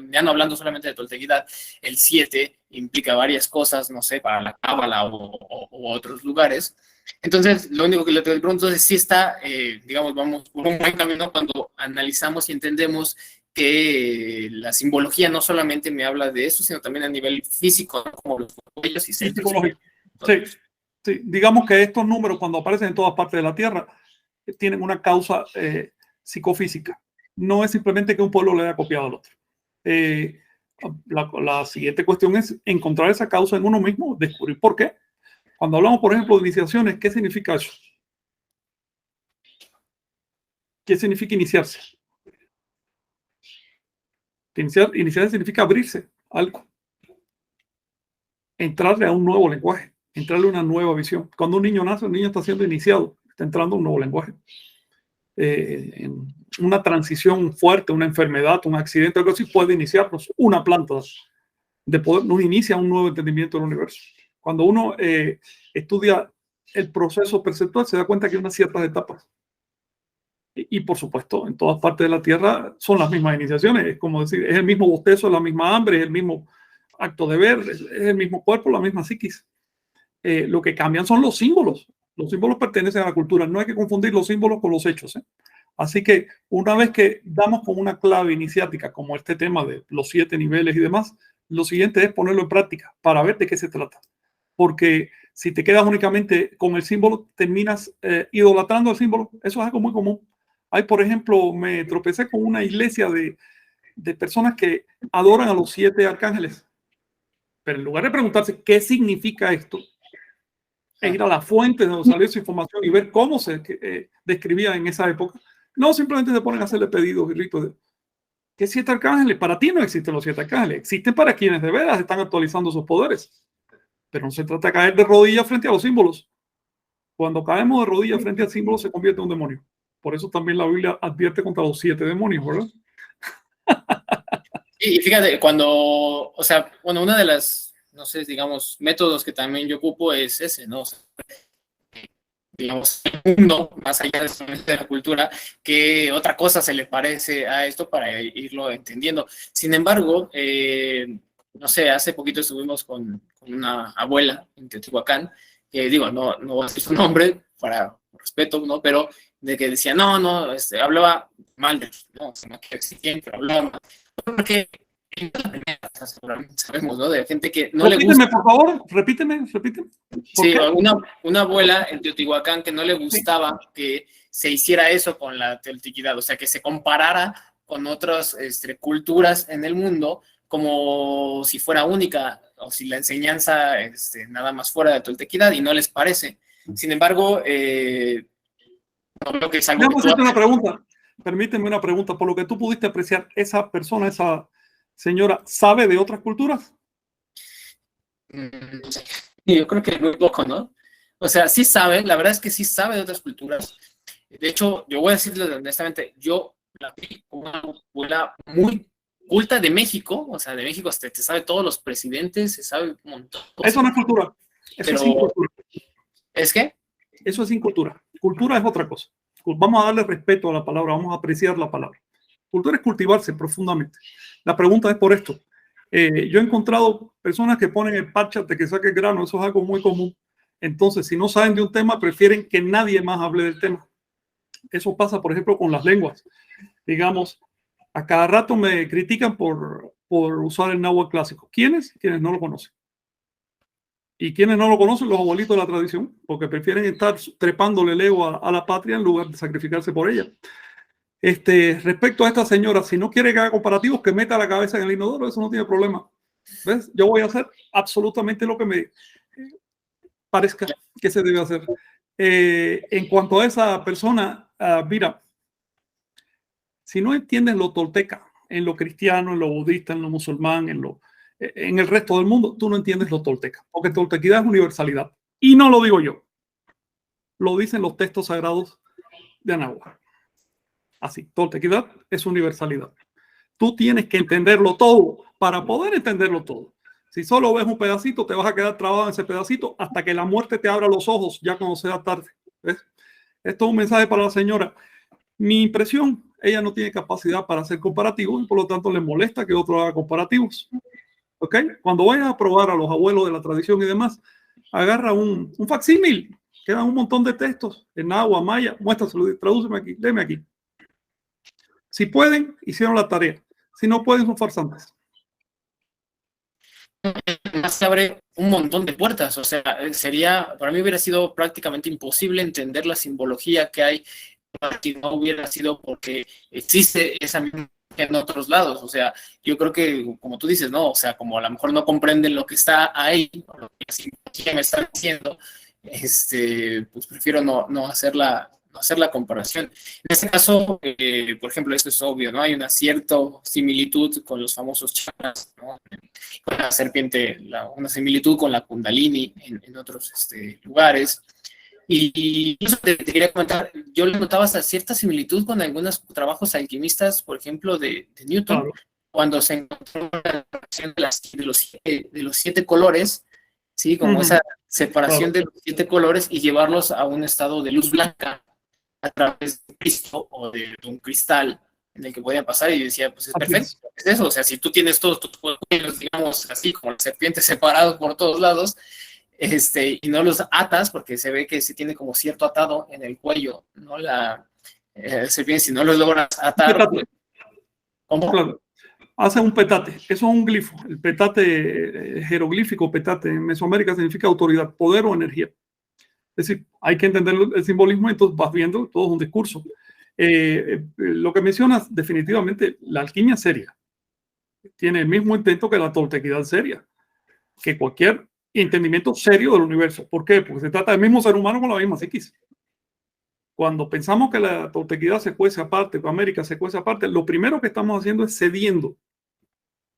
ya no hablando solamente de Toltequidad, el 7 implica varias cosas, no sé, para la cábala u otros lugares, Entonces, lo único que le pregunto es si está, digamos, vamos por un buen camino cuando analizamos y entendemos que la simbología no solamente me habla de eso, sino también a nivel físico, ¿no? Como los cuellos y Y centros. psicológico. Sí, sí. Digamos que estos números, cuando aparecen en todas partes de la Tierra, tienen una causa psicofísica. No es simplemente que un pueblo le haya copiado al otro. La siguiente cuestión es encontrar esa causa en uno mismo, descubrir por qué. Cuando hablamos, por ejemplo, de iniciaciones, ¿qué significa eso? ¿Qué significa iniciarse? Iniciarse significa abrirse a algo, entrarle a un nuevo lenguaje, entrarle a una nueva visión. Cuando un niño nace, un niño está siendo iniciado, está entrando a un nuevo lenguaje. En una transición fuerte, una enfermedad, un accidente, algo así puede iniciarnos una planta de poder, nos inicia un nuevo entendimiento del universo. Cuando uno estudia el proceso perceptual, se da cuenta que hay unas ciertas etapas. Y por supuesto, en todas partes de la Tierra son las mismas iniciaciones. Es como decir, es el mismo bostezo, la misma hambre, es el mismo acto de ver, es el mismo cuerpo, la misma psiquis. Lo que cambian son los símbolos. Los símbolos pertenecen a la cultura. No hay que confundir los símbolos con los hechos. Así que una vez que damos con una clave iniciática, como este tema de los 7 niveles y demás, lo siguiente es ponerlo en práctica para ver de qué se trata. Porque si te quedas únicamente con el símbolo, terminas idolatrando el símbolo. Eso es algo muy común. Hay, por ejemplo, me tropecé con una iglesia de personas que adoran a los 7 arcángeles. Pero en lugar de preguntarse qué significa esto, es ir a la fuente de donde salió esa información y ver cómo se describía en esa época. No, simplemente se ponen a hacerle pedidos y ritos de ¿qué 7 arcángeles? Para ti no existen los 7 arcángeles, existen para quienes de veras están actualizando sus poderes. Pero no se trata de caer de rodillas frente a los símbolos. Cuando caemos de rodillas frente al símbolo, se convierte en un demonio. Por eso también la Biblia advierte contra los 7 demonios, ¿verdad? Y fíjate, cuando, o sea, bueno, una de las, no sé, digamos, métodos que también yo ocupo es ese, ¿no? O sea, digamos, uno, más allá de la cultura, que otra cosa se le parece a esto para irlo entendiendo. Sin embargo, no sé, hace poquito estuvimos con una abuela en Teotihuacán, que digo, no voy a decir su nombre para respeto, ¿no? Pero de que decía, no, hablaba mal de, no, no quiero decir quién, pero hablaba mal. Porque sabemos, ¿no? De gente que no repíteme, le gusta. por favor, repíteme. Sí, una abuela en Teotihuacán que no le gustaba que se hiciera eso con la antigüedad, o sea, que se comparara con otras culturas en el mundo como si fuera única o si la enseñanza nada más fuera de toltequidad y no les parece. Sin embargo, no creo que es algo que tú... una pregunta. Permíteme una pregunta. Por lo que tú pudiste apreciar, esa persona, esa señora, ¿sabe de otras culturas? Yo creo que muy poco, ¿no? O sea, sí sabe, la verdad es que sí sabe de otras culturas. De hecho, yo voy a decirles honestamente, yo la vi como una abuela muy culta de México, o sea, de México hasta te sabe todos los presidentes, se sabe un montón. Eso no es cultura. Eso es incultura. ¿Es qué? Eso es incultura. Cultura es otra cosa. Vamos a darle respeto a la palabra, vamos a apreciar la palabra. Cultura es cultivarse profundamente. La pregunta es por esto. Yo he encontrado personas que ponen el parche de que saque el grano, eso es algo muy común. Entonces, si no saben de un tema, prefieren que nadie más hable del tema. Eso pasa, por ejemplo, con las lenguas. Digamos, a cada rato me critican por usar el náhuatl clásico. ¿Quiénes? Quienes no lo conocen. ¿Y quienes no lo conocen? Los abuelitos de la tradición, porque prefieren estar trepándole el ego a la patria en lugar de sacrificarse por ella. Respecto a esta señora, si no quiere que haga comparativos, que meta la cabeza en el inodoro, eso no tiene problema. ¿Ves? Yo voy a hacer absolutamente lo que me parezca que se debe hacer. En cuanto a esa persona, mira, si no entiendes lo tolteca, en lo cristiano, en lo budista, en lo musulmán, en el resto del mundo, tú no entiendes lo tolteca, porque toltequidad es universalidad. Y no lo digo yo, lo dicen los textos sagrados de Anáhuac. Así, toltequidad es universalidad. Tú tienes que entenderlo todo para poder entenderlo todo. Si solo ves un pedacito, te vas a quedar trabado en ese pedacito hasta que la muerte te abra los ojos, ya cuando sea tarde. ¿Ves? Esto es un mensaje para la señora. Mi impresión, ella no tiene capacidad para hacer comparativos y por lo tanto le molesta que otro haga comparativos. ¿Ok? Cuando vayas a probar a los abuelos de la tradición y demás, agarra un facsímil Quedan un montón de textos en náhuatl, maya. Muéstraselo, tradúceme aquí, léeme aquí. Si pueden, hicieron la tarea. Si no pueden, son farsantes. Se abre un montón de puertas, o sea, para mí hubiera sido prácticamente imposible entender la simbología que hay si no hubiera sido porque existe esa misma en otros lados, o sea, yo creo que, como tú dices, ¿no? O sea, como a lo mejor no comprenden lo que está ahí, o lo que me están diciendo, pues prefiero no hacer la comparación. En este caso, por ejemplo, esto es obvio, ¿no? Hay una cierta similitud con los famosos chakras, ¿no? Con la serpiente, una similitud con la kundalini en otros lugares. Y eso te quería comentar, yo le notaba hasta cierta similitud con algunos trabajos alquimistas, por ejemplo, de Newton, claro, cuando se encontró la relación de los 7 colores, ¿sí? Como esa separación de los 7 colores y llevarlos a un estado de luz blanca a través de Cristo o de un cristal en el que podían pasar, y yo decía, pues es perfecto, es eso, o sea, si tú tienes todos tus cuellos, digamos, así como la serpiente separados por todos lados, y no los atas, porque se ve que se tiene como cierto atado en el cuello, ¿no? La serpiente, si no los logras atar, pues, ¿cómo? Claro. Hace un petate, eso es un glifo. El petate jeroglífico, petate en Mesoamérica significa autoridad, poder o energía. Es decir, hay que entender el simbolismo, entonces vas viendo, todo es un discurso. Lo que mencionas, definitivamente, la alquimia seria tiene el mismo intento que la toltequidad seria, que cualquier entendimiento serio del universo. ¿Por qué? Porque se trata del mismo ser humano con la misma psiquis. Cuando pensamos que la toltequidad se cuece aparte, que América se cuece aparte, lo primero que estamos haciendo es cediendo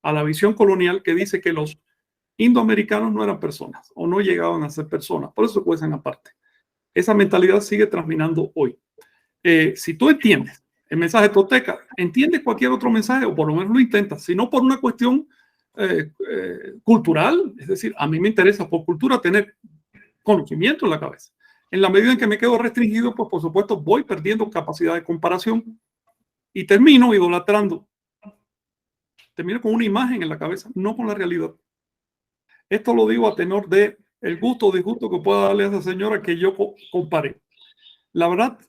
a la visión colonial que dice que los indoamericanos no eran personas o no llegaban a ser personas, por eso se cuecen aparte. Esa mentalidad sigue transminando hoy. Si tú entiendes el mensaje tolteca, entiendes cualquier otro mensaje, o por lo menos lo intentas, si no por una cuestión cultural, es decir, a mí me interesa por cultura tener conocimiento en la cabeza. En la medida en que me quedo restringido, pues por supuesto voy perdiendo capacidad de comparación y termino idolatrando. Termino con una imagen en la cabeza, no con la realidad. Esto lo digo a tenor de el gusto o disgusto que pueda darle a esa señora que yo comparé. La verdad,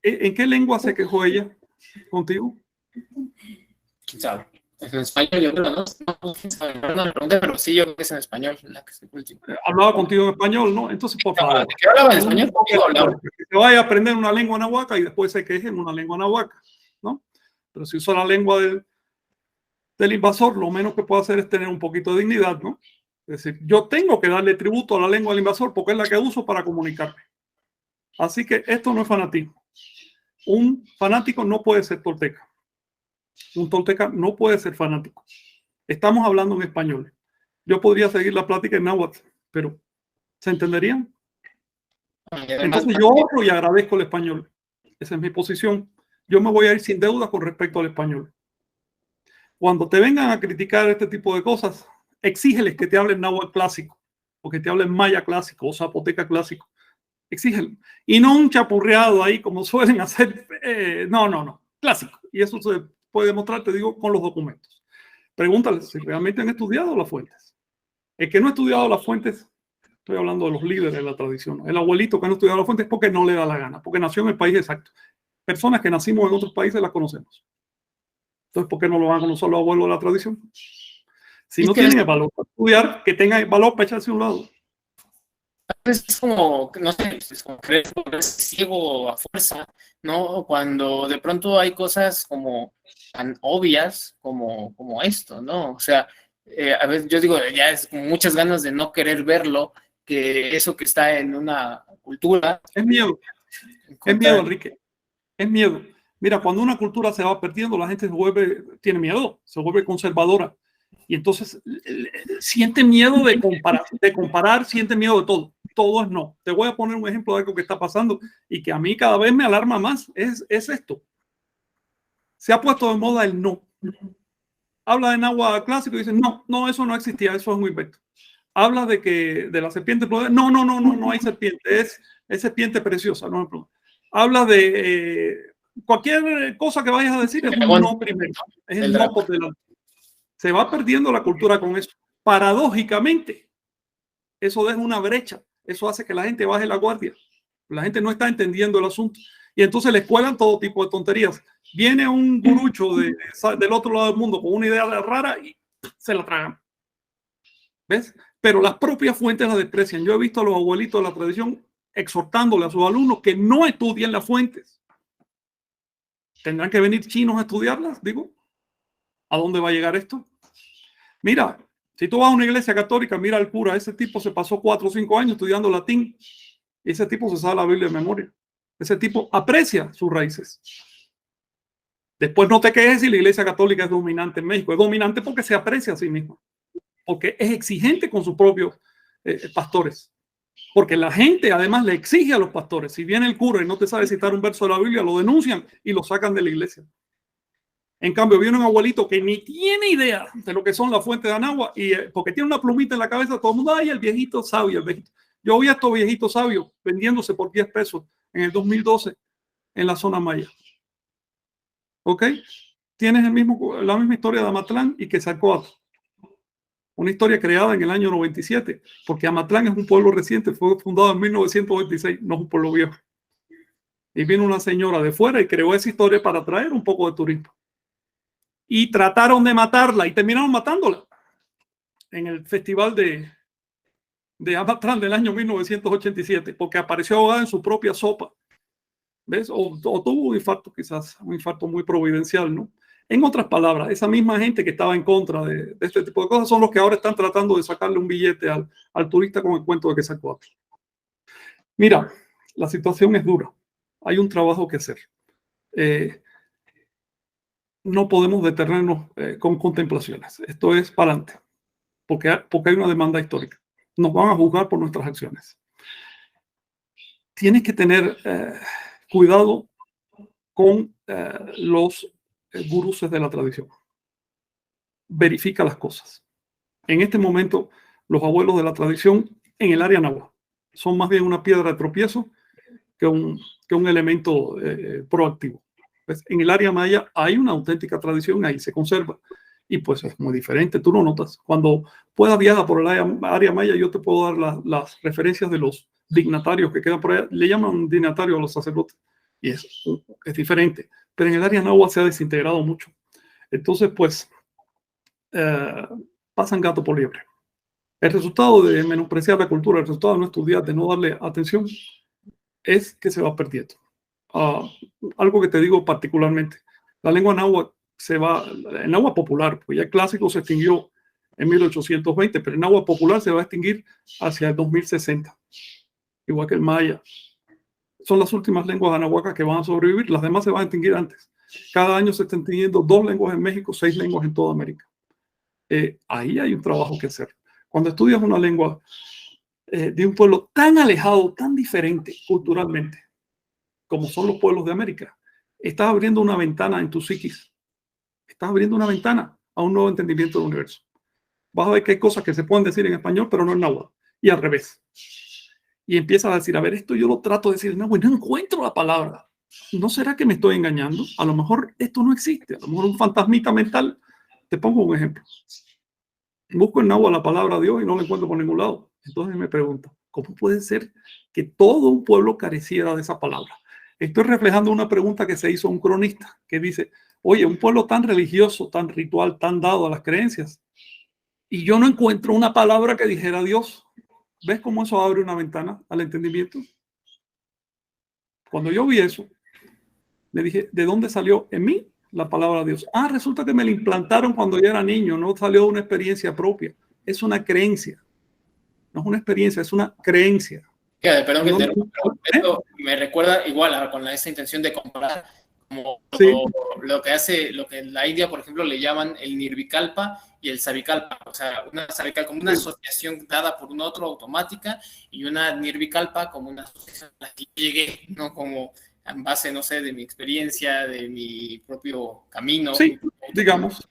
¿en qué lengua se quejó ella contigo? ¿Quién sabe? Es en español, yo creo, ¿no? No me pregunté, pero sí, yo creo que es en español la que se última. Hablaba contigo en español, ¿no? Entonces, por favor. ¿Qué hablaba en español? Que se vaya a aprender una lengua nahuaca y después se queje en una lengua nahuaca, ¿no? Pero si usa la lengua del invasor, lo menos que puedo hacer es tener un poquito de dignidad, ¿no? Es decir, yo tengo que darle tributo a la lengua del invasor porque es la que uso para comunicarme. Así que esto no es fanatismo. Un fanático no puede ser tolteca. Un tolteca no puede ser fanático. Estamos hablando en español. Yo podría seguir la plática en náhuatl, pero ¿se entenderían? Entonces yo honro y agradezco el español. Esa es mi posición. Yo me voy a ir sin deuda con respecto al español. Cuando te vengan a criticar este tipo de cosas, exígeles que te hablen náhuatl clásico, o que te hablen maya clásico, o zapoteca clásico. Exígelo. Y no un chapurreado ahí como suelen hacer. No. Clásico. Y eso se puede demostrar, te digo, con los documentos. Pregúntales si realmente han estudiado las fuentes. El que no ha estudiado las fuentes, estoy hablando de los líderes de la tradición, ¿no? El abuelito que no ha estudiado las fuentes es porque no le da la gana, porque nació en el país exacto. Personas que nacimos en otros países las conocemos. Entonces, ¿por qué no lo van a conocer los abuelos de la tradición? Si no tienen el valor para estudiar, que tengan el valor para echarse a un lado. Es como, no sé, es como creer ciego a fuerza, ¿no? Cuando de pronto hay cosas como tan obvias como esto, ¿no? O sea, a veces yo digo, ya es como muchas ganas de no querer verlo, que eso que está en una cultura. Es miedo. Es miedo, Enrique. Es miedo. Mira, cuando una cultura se va perdiendo, la gente tiene miedo, se vuelve conservadora. Y entonces siente miedo de comparar, siente miedo de todo. Todo es no. Te voy a poner un ejemplo de algo que está pasando y que a mí cada vez me alarma más. Es esto. Se ha puesto de moda el no. Habla de náhuatl clásico y dice, no, eso no existía, eso es un invento. Habla de la serpiente, no hay serpiente, es serpiente preciosa. No. Habla de cualquier cosa que vayas a decir, es un no primero. Es el no por delante. Se va perdiendo la cultura con eso. Paradójicamente, eso deja una brecha Eso hace que la gente baje la guardia. La gente no está entendiendo el asunto. Y entonces les cuelan todo tipo de tonterías. Viene un gurucho del otro lado del mundo con una idea rara y se la tragan. ¿Ves? Pero las propias fuentes la desprecian. Yo he visto a los abuelitos de la tradición exhortándole a sus alumnos que no estudien las fuentes. ¿Tendrán que venir chinos a estudiarlas? Digo, ¿a dónde va a llegar esto? Mira, si tú vas a una iglesia católica, mira al cura, ese tipo se pasó 4 o 5 años estudiando latín y ese tipo se sabe la Biblia de memoria. Ese tipo aprecia sus raíces. Después no te quejes si la iglesia católica es dominante en México. Es dominante porque se aprecia a sí misma, porque es exigente con sus propios pastores. Porque la gente además le exige a los pastores. Si viene el cura y no te sabe citar un verso de la Biblia, lo denuncian y lo sacan de la iglesia. En cambio, viene un abuelito que ni tiene idea de lo que son las fuentes de Anáhuac y porque tiene una plumita en la cabeza, todo el mundo, ay, el viejito sabio, el viejito. Yo vi a estos viejitos sabios vendiéndose por 10 pesos en el 2012 en la zona maya. ¿Ok? Tienes la misma historia de Amatlán y Quetzalcóatl. Una historia creada en el año 97, porque Amatlán es un pueblo reciente, fue fundado en 1926, no es un pueblo viejo. Y vino una señora de fuera y creó esa historia para atraer un poco de turismo. Y trataron de matarla y terminaron matándola en el festival de Amatlán del año 1987, porque apareció ahogada en su propia sopa. ¿Ves? O tuvo un infarto, quizás, un infarto muy providencial, ¿no? En otras palabras, esa misma gente que estaba en contra de este tipo de cosas son los que ahora están tratando de sacarle un billete al turista con el cuento de Quetzalcóatl. Mira, la situación es dura. Hay un trabajo que hacer. No podemos detenernos con contemplaciones. Esto es para adelante, porque hay una demanda histórica. Nos van a juzgar por nuestras acciones. Tienes que tener cuidado con los gurús de la tradición. Verifica las cosas. En este momento, los abuelos de la tradición en el área náhuatl son más bien una piedra de tropiezo que un elemento proactivo. Pues en el área maya hay una auténtica tradición, ahí se conserva. Y pues es muy diferente, tú lo notas. Cuando puedas viajar por el área maya, yo te puedo dar las referencias de los dignatarios que quedan por allá. Le llaman dignatarios a los sacerdotes. Y es diferente. Pero en el área náhuatl se ha desintegrado mucho. Entonces, pues, pasan gato por liebre. El resultado de menospreciar la cultura, el resultado de no estudiar, de no darle atención, es que se va perdiendo. Algo que te digo particularmente, la lengua náhuatl se va, el náhuatl popular, pues ya el clásico se extinguió en 1820, pero el náhuatl popular se va a extinguir hacia el 2060, igual que el maya. Son las últimas lenguas anahuacas que van a sobrevivir, las demás se van a extinguir antes. Cada año se están extinguiendo 2 lenguas en México, 6 lenguas en toda América. Ahí hay un trabajo que hacer. Cuando estudias una lengua de un pueblo tan alejado, tan diferente culturalmente, como son los pueblos de América, estás abriendo una ventana en tu psiquis. Estás abriendo una ventana a un nuevo entendimiento del universo. Vas a ver que hay cosas que se pueden decir en español, pero no en náhuatl. Y al revés. Y empiezas a decir, a ver, esto yo lo trato de decir en náhuatl, no encuentro la palabra. ¿No será que me estoy engañando? A lo mejor esto no existe. A lo mejor un fantasmita mental. Te pongo un ejemplo. Busco en náhuatl la palabra Dios y no la encuentro por ningún lado. Entonces me pregunto, ¿cómo puede ser que todo un pueblo careciera de esa palabra? Estoy reflejando una pregunta que se hizo a un cronista que dice, oye, un pueblo tan religioso, tan ritual, tan dado a las creencias, y yo no encuentro una palabra que dijera Dios. ¿Ves cómo eso abre una ventana al entendimiento? Cuando yo vi eso, le dije, ¿de dónde salió en mí la palabra Dios? Resulta que me la implantaron cuando yo era niño, no salió de una experiencia propia. Es una creencia. No es una experiencia, es una creencia. Perdón que te esto me recuerda igual con esa intención de comparar como sí. lo que en la India, por ejemplo, le llaman el Nirvikalpa y el Savikalpa. O sea, una Savikalpa como una asociación dada por un otro automática y una Nirvikalpa como una asociación a la que llegué, ¿no? Como en base, no sé, de mi experiencia, de mi propio camino. Sí, digamos,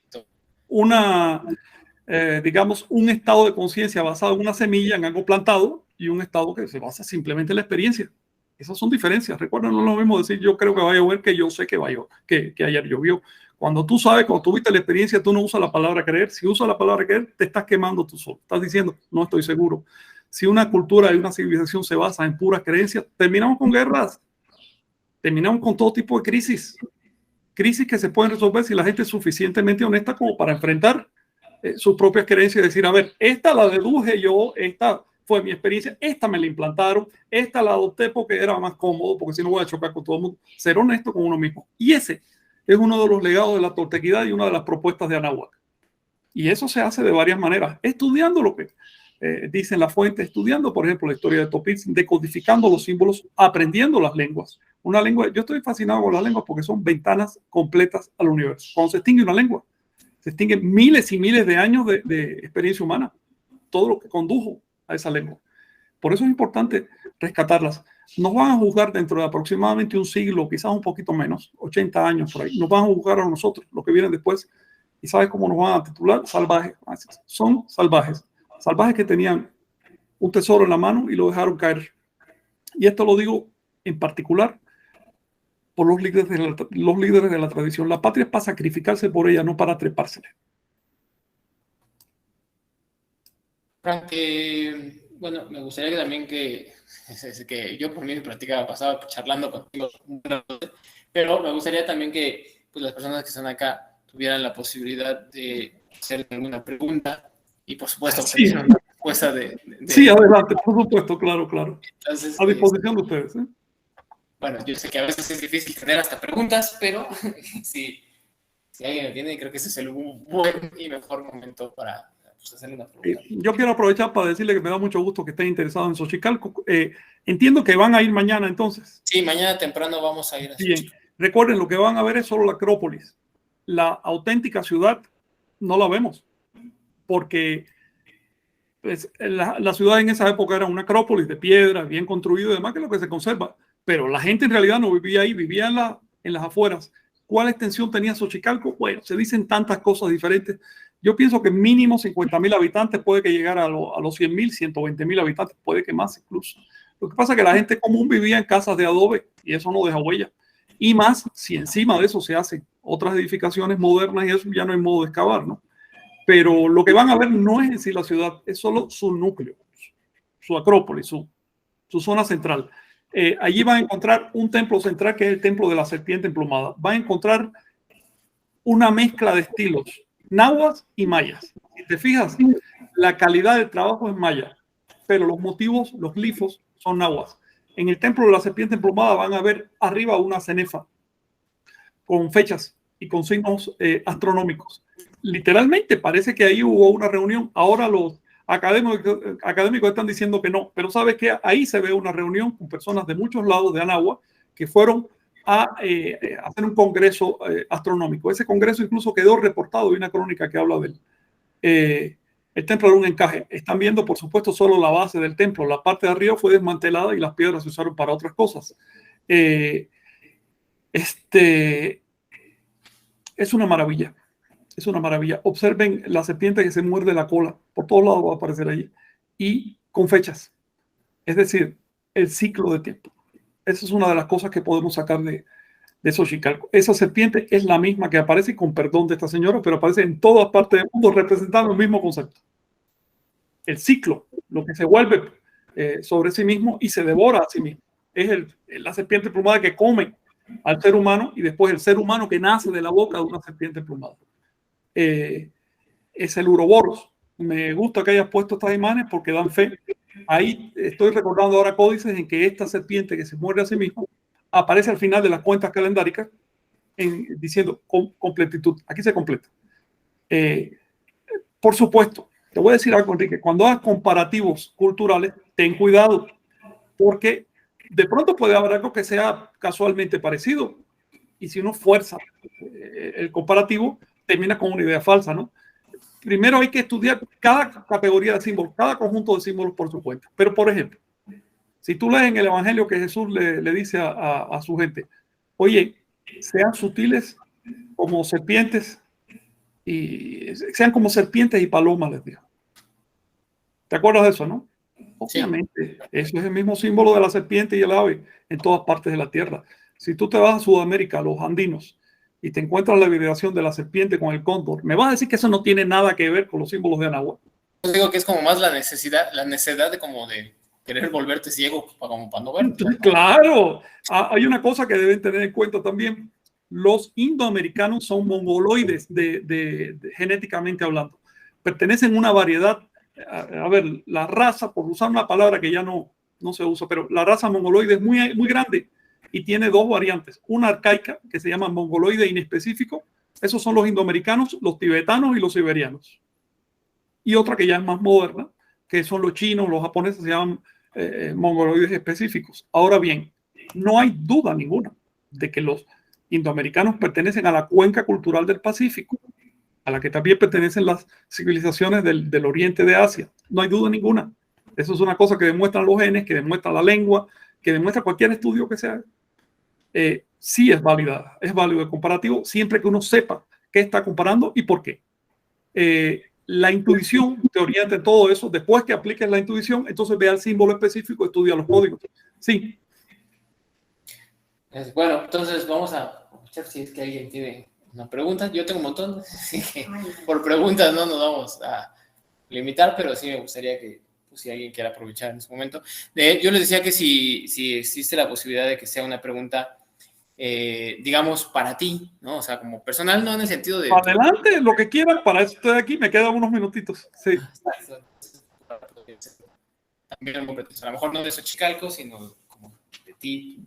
digamos, un estado de conciencia basado en una semilla, en algo plantado, y un estado que se basa simplemente en la experiencia. Esas son diferencias. Recuerda, no es lo mismo decir yo creo que va a llover que yo sé que va a llover, que ayer llovió. Cuando tú sabes, cuando tuviste la experiencia, tú no usas la palabra creer. Si usas la palabra creer, te estás quemando tú solo. Estás diciendo, no estoy seguro. Si una cultura y una civilización se basa en puras creencias, terminamos con guerras, terminamos con todo tipo de crisis que se pueden resolver si la gente es suficientemente honesta como para enfrentar sus propias creencias y decir, a ver, esta la deduje yo, esta fue mi experiencia, esta me la implantaron, esta la adopté porque era más cómodo, porque si no voy a chocar con todo el mundo. Ser honesto con uno mismo. Y ese es uno de los legados de la toltequidad y una de las propuestas de Anáhuac. Y eso se hace de varias maneras, estudiando lo que dicen las fuentes, estudiando, por ejemplo, la historia de Topilzin, decodificando los símbolos, aprendiendo las lenguas. Una lengua, yo estoy fascinado con las lenguas porque son ventanas completas al universo. Cuando se extingue una lengua, se extinguen miles y miles de años de experiencia humana, todo lo que condujo a esa lengua. Por eso es importante rescatarlas. Nos van a juzgar dentro de aproximadamente un siglo, quizás un poquito menos, 80 años por ahí. Nos van a juzgar a nosotros, los que vienen después. ¿Y sabes cómo nos van a titular? Salvajes. Son salvajes. Salvajes que tenían un tesoro en la mano y lo dejaron caer. Y esto lo digo en particular por los líderes de la tradición. La patria es para sacrificarse por ella, no para trepársele. Frank, bueno, me gustaría que también que yo por mi práctica pasaba charlando contigo, pero me gustaría también que pues, las personas que están acá tuvieran la posibilidad de hacer alguna pregunta y por supuesto sí. una respuesta de... Sí, adelante, por supuesto, claro. Entonces, a disposición de ustedes. Bueno, yo sé que a veces es difícil tener hasta preguntas, pero si alguien lo tiene, creo que ese es el buen y mejor momento para pues, hacerle una pregunta. Yo quiero aprovechar para decirle que me da mucho gusto que estén interesados en Xochicalco. Entiendo que van a ir mañana entonces. Sí, mañana temprano vamos a ir a Bien, recuerden, lo que van a ver es solo la Acrópolis. La auténtica ciudad no la vemos, porque pues, la ciudad en esa época era una acrópolis de piedra, bien construido y demás, que es lo que se conserva. Pero la gente en realidad no vivía ahí, vivía en las afueras. ¿Cuál extensión tenía Xochicalco? Bueno, se dicen tantas cosas diferentes. Yo pienso que mínimo 50,000 habitantes, puede que llegara a los 100,000, 120,000 habitantes, puede que más incluso. Lo que pasa es que la gente común vivía en casas de adobe y eso no deja huella. Y más si encima de eso se hacen otras edificaciones modernas y eso ya no hay modo de excavar, ¿no? Pero lo que van a ver no es en sí la ciudad, es solo su núcleo, su acrópolis, su zona central. Allí van a encontrar un templo central que es el templo de la serpiente emplumada. Van a encontrar una mezcla de estilos, náhuatl y mayas. Si te fijas, la calidad del trabajo es maya, pero los motivos, los glifos, son náhuatl. En el templo de la serpiente emplumada van a ver arriba una cenefa con fechas y con signos astronómicos. Literalmente parece que ahí hubo una reunión. Ahora los académicos están diciendo que no, pero sabes que ahí se ve una reunión con personas de muchos lados de Anáhuac que fueron a hacer un congreso astronómico. Ese congreso incluso quedó reportado, hay una crónica que habla de él. El templo era un encaje. Están viendo, por supuesto, solo la base del templo. La parte de arriba fue desmantelada y las piedras se usaron para otras cosas. Es una maravilla. Es una maravilla. Observen la serpiente que se muerde la cola. Por todos lados va a aparecer allí. Y con fechas. Es decir, el ciclo de tiempo. Esa es una de las cosas que podemos sacar de Xochicalco. Esa serpiente es la misma que aparece, con perdón de esta señora, pero aparece en todas partes del mundo representando el mismo concepto. El ciclo, lo que se vuelve sobre sí mismo y se devora a sí mismo. Es la serpiente plumada que come al ser humano y después el ser humano que nace de la boca de una serpiente plumada. Es el Uroboros. Me gusta que hayas puesto estas imágenes porque dan fe. Ahí estoy recordando ahora códices en que esta serpiente que se muerde a sí mismo aparece al final de las cuentas calendáricas diciendo completitud. Aquí se completa. Por supuesto, te voy a decir algo, Enrique. Cuando hagas comparativos culturales, ten cuidado, porque de pronto puede haber algo que sea casualmente parecido. Y si uno fuerza el comparativo, termina con una idea falsa, ¿no? Primero hay que estudiar cada categoría de símbolos, cada conjunto de símbolos por su cuenta. Pero, por ejemplo, si tú lees en el Evangelio que Jesús le dice a su gente, oye, sean sutiles como serpientes y sean como serpientes y palomas, les dijo. ¿Te acuerdas de eso, no? Obviamente, eso es el mismo símbolo de la serpiente y el ave en todas partes de la tierra. Si tú te vas a Sudamérica, a los andinos, y te encuentras la hibridación de la serpiente con el cóndor, ¿me vas a decir que eso no tiene nada que ver con los símbolos de Anáhuac? digo que es como más la necesidad de como de querer volverte ciego como para no ver. Claro, hay una cosa que deben tener en cuenta también. Los indoamericanos son mongoloides genéticamente hablando. Pertenecen a una variedad, a ver, la raza, por usar una palabra que ya no se usa, pero la raza mongoloide es muy grande y tiene dos variantes. Una arcaica que se llama mongoloide inespecífico. Esos son los indoamericanos, los tibetanos y los siberianos. Y otra que ya es más moderna, que son los chinos, los japoneses, se llaman mongoloides específicos. Ahora bien, no hay duda ninguna de que los indoamericanos pertenecen a la cuenca cultural del Pacífico, a la que también pertenecen las civilizaciones del oriente de Asia. No hay duda ninguna. Eso es una cosa que demuestran los genes, que demuestra la lengua, que demuestra cualquier estudio que sea. Sí es válido el comparativo, siempre que uno sepa qué está comparando y por qué. La intuición te orienta en todo eso. Después que apliques la intuición, entonces ve al símbolo específico, estudia los códigos. Sí. Bueno, entonces vamos a escuchar si es que alguien tiene una pregunta. Yo tengo un montón, así que por preguntas no nos vamos a limitar, pero sí me gustaría que pues, si alguien quiere aprovechar en ese momento. Yo les decía que si existe la posibilidad de que sea una pregunta, digamos, para ti, ¿no? O sea, como personal, no en el sentido de... Adelante, lo que quieran, para eso estoy aquí, me quedan unos minutitos. Sí. También, a lo mejor no de Xochicalco, sino como de ti.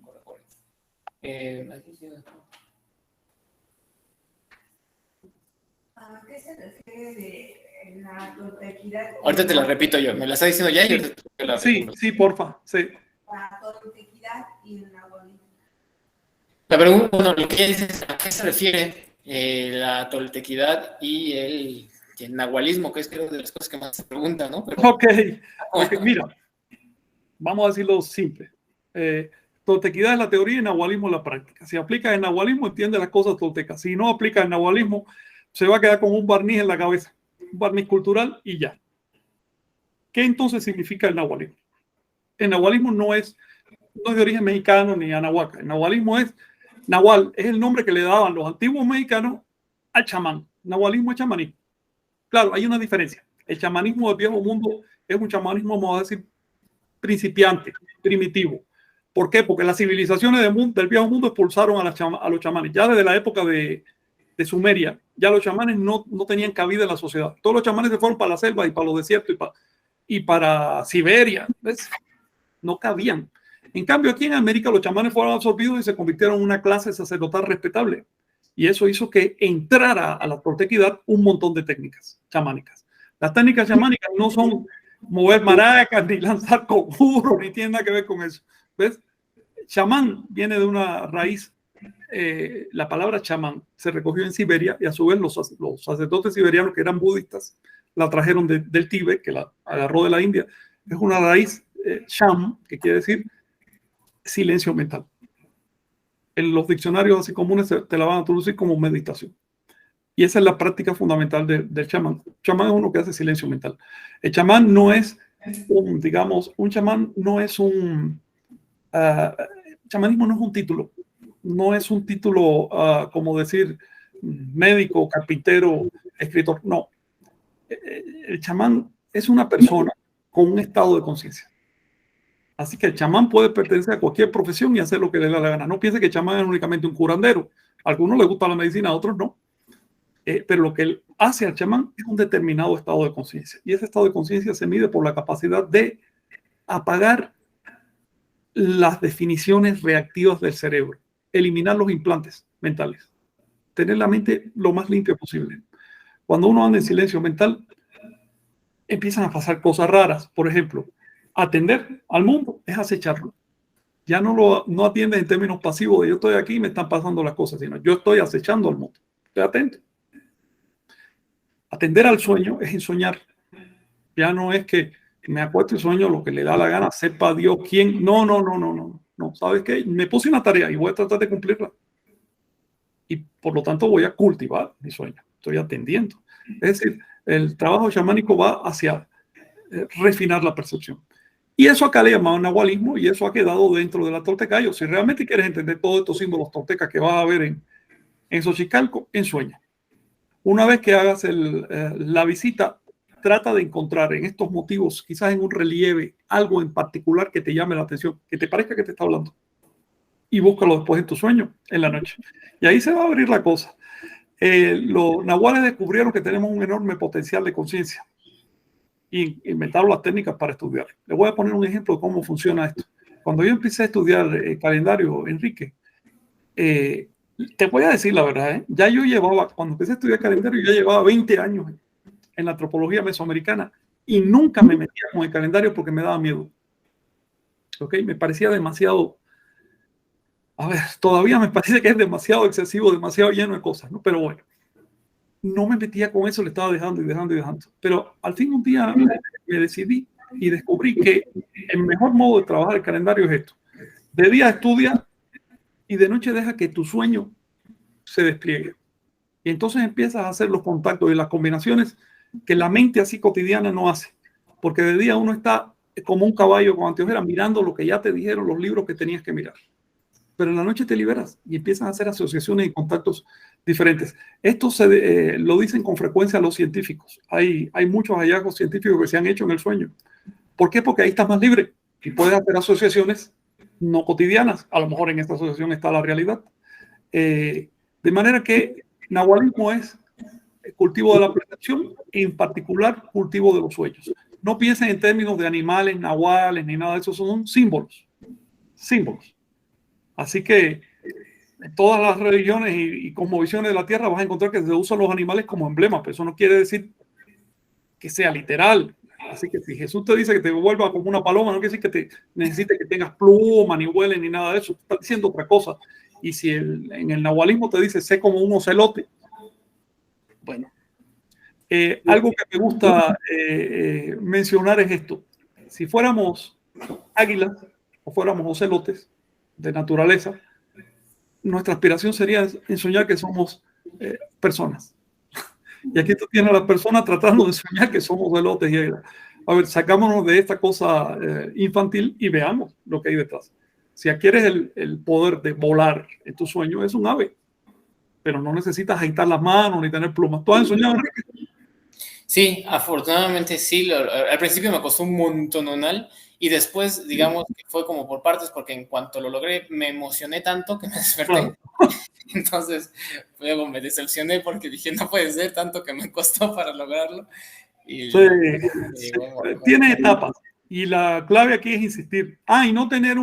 ¿A qué se refiere de la toltequidad? Ahorita te la repito yo, me la está diciendo ya. Sí, porfa. Sí. La toltequidad y el nahualismo. La pregunta, bueno, lo que ella dice es a qué se refiere la toltequidad y el nahualismo, que es creo de las cosas que más se preguntan, ¿no? Pero... Ok, mira, vamos a decirlo simple. Toltequidad es la teoría y nahualismo es la práctica. Si aplica el nahualismo, entiende las cosas toltecas. Si no aplica el nahualismo, se va a quedar con un barniz en la cabeza, un barniz cultural y ya. ¿Qué entonces significa el nahualismo? El nahualismo no es de origen mexicano ni anahuaca. El nahualismo es el nombre que le daban los antiguos mexicanos al chamán. Nahualismo es chamanismo. Claro, hay una diferencia. El chamanismo del viejo mundo es un chamanismo, vamos a decir, principiante, primitivo. ¿Por qué? Porque las civilizaciones del viejo mundo expulsaron a los chamanes. Ya desde la época de Sumeria, ya los chamanes no tenían cabida en la sociedad. Todos los chamanes se fueron para la selva y para los desiertos y para Siberia. ¿Ves? No cabían. En cambio, aquí en América los chamanes fueron absorbidos y se convirtieron en una clase sacerdotal respetable. Y eso hizo que entrara a la toltequidad un montón de técnicas chamánicas. Las técnicas chamánicas no son mover maracas, ni lanzar conjuros, ni tiene nada que ver con eso. ¿Ves? Chamán viene de una raíz. La palabra chamán se recogió en Siberia y a su vez los sacerdotes siberianos que eran budistas la trajeron del Tíbet, que la agarró de la India. Es una raíz sham, que quiere decir silencio mental. En los diccionarios así comunes te la van a traducir como meditación. Y esa es la práctica fundamental del chamán. El chamán es uno que hace silencio mental. El chamán no es un chamán no es chamanismo no es un título. No es un título como decir médico, carpintero, escritor. No. El chamán es una persona con un estado de conciencia. Así que el chamán puede pertenecer a cualquier profesión y hacer lo que le da la gana. No piense que el chamán es únicamente un curandero. A algunos les gusta la medicina, a otros no. Pero lo que él hace al chamán es un determinado estado de conciencia. Y ese estado de conciencia se mide por la capacidad de apagar las definiciones reactivas del cerebro, eliminar los implantes mentales, tener la mente lo más limpia posible. Cuando uno anda en silencio mental, empiezan a pasar cosas raras. Por ejemplo, atender al mundo es acecharlo. Ya no atiendes en términos pasivos de yo estoy aquí y me están pasando las cosas, sino yo estoy acechando al mundo. Estoy atento. Atender al sueño es ensoñar. Ya no es que me acuesto y sueño lo que le da la gana, sepa Dios quién. No. ¿Sabes qué? Me puse una tarea y voy a tratar de cumplirla. Y por lo tanto voy a cultivar mi sueño. Estoy atendiendo. Es decir, el trabajo chamánico va hacia refinar la percepción. Y eso acá le llamamos nahualismo y eso ha quedado dentro de la toltecayo. Si realmente quieres entender todos estos símbolos toltecas que vas a ver en Xochicalco, ensueña. Una vez que hagas la visita, trata de encontrar en estos motivos, quizás en un relieve, algo en particular que te llame la atención, que te parezca que te está hablando. Y búscalo después en tu sueño, en la noche. Y ahí se va a abrir la cosa. Los nahuales descubrieron que tenemos un enorme potencial de conciencia y inventaron las técnicas para estudiar. Les voy a poner un ejemplo de cómo funciona esto. Cuando yo empecé a estudiar calendario, Enrique, te voy a decir la verdad, ya yo llevaba, cuando empecé a estudiar calendario, ya llevaba 20 años en la antropología mesoamericana y nunca me metía con el calendario porque me daba miedo. ¿Ok? Me parecía demasiado, a ver, todavía me parece que es demasiado excesivo, demasiado lleno de cosas, ¿no? Pero bueno, no me metía con eso, le estaba dejando y dejando y dejando. Pero al fin un día me decidí y descubrí que el mejor modo de trabajar el calendario es esto. De día estudia y de noche deja que tu sueño se despliegue. Y entonces empiezas a hacer los contactos y las combinaciones que la mente así cotidiana no hace. Porque de día uno está como un caballo con anteojeras mirando lo que ya te dijeron los libros que tenías que mirar. Pero en la noche te liberas y empiezas a hacer asociaciones y contactos diferentes. Esto lo dicen con frecuencia los científicos. Hay muchos hallazgos científicos que se han hecho en el sueño. ¿Por qué? Porque ahí estás más libre y puedes hacer asociaciones no cotidianas. A lo mejor en esta asociación está la realidad. De manera que nahualismo es cultivo de la percepción y en particular cultivo de los sueños. No piensen en términos de animales, nahuales, ni nada de eso. Son símbolos. Símbolos. Así que en todas las religiones y cosmovisiones de la Tierra vas a encontrar que se usan los animales como emblemas, pero eso no quiere decir que sea literal. Así que si Jesús te dice que te vuelva como una paloma, no quiere decir que te necesite que tengas pluma, ni huele, ni nada de eso. Está diciendo otra cosa. Y si en el nahualismo te dice, sé como un ocelote, bueno. Algo que me gusta mencionar es esto. Si fuéramos águilas o fuéramos ocelotes de naturaleza, nuestra aspiración sería en soñar que somos personas. Y aquí tú tienes a las personas tratando de soñar que somos ocelotes y águilas. A ver, sacámonos de esta cosa infantil y veamos lo que hay detrás. Si adquieres el poder de volar en tu sueño, es un ave, pero no necesitas agitar las manos ni tener plumas. ¿Tú has soñado, Enrique? Sí, afortunadamente sí. Al principio me costó un montononal y después, digamos, que fue como por partes, porque en cuanto lo logré me emocioné tanto que me desperté. Claro. Entonces, luego me decepcioné porque dije, no puede ser tanto que me costó para lograrlo. Y, Sí, tiene etapas y la clave aquí es insistir. Y no tener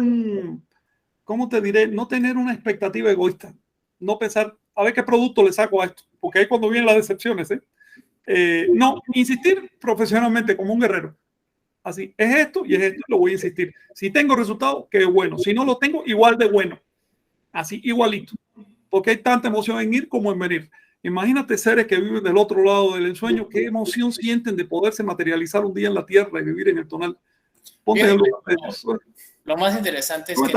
¿cómo te diré? No tener una expectativa egoísta. No pensar, a ver qué producto le saco a esto, porque ahí cuando vienen las decepciones, no, insistir profesionalmente como un guerrero. Así, es esto y es esto, lo voy a insistir. Si tengo resultado, qué bueno. Si no lo tengo, igual de bueno. Así, igualito. Porque hay tanta emoción en ir como en venir. Imagínate seres que viven del otro lado del ensueño, qué emoción sienten de poderse materializar un día en la tierra y vivir en el tonal. Ponte en el lugar de ellos. Lo más interesante es que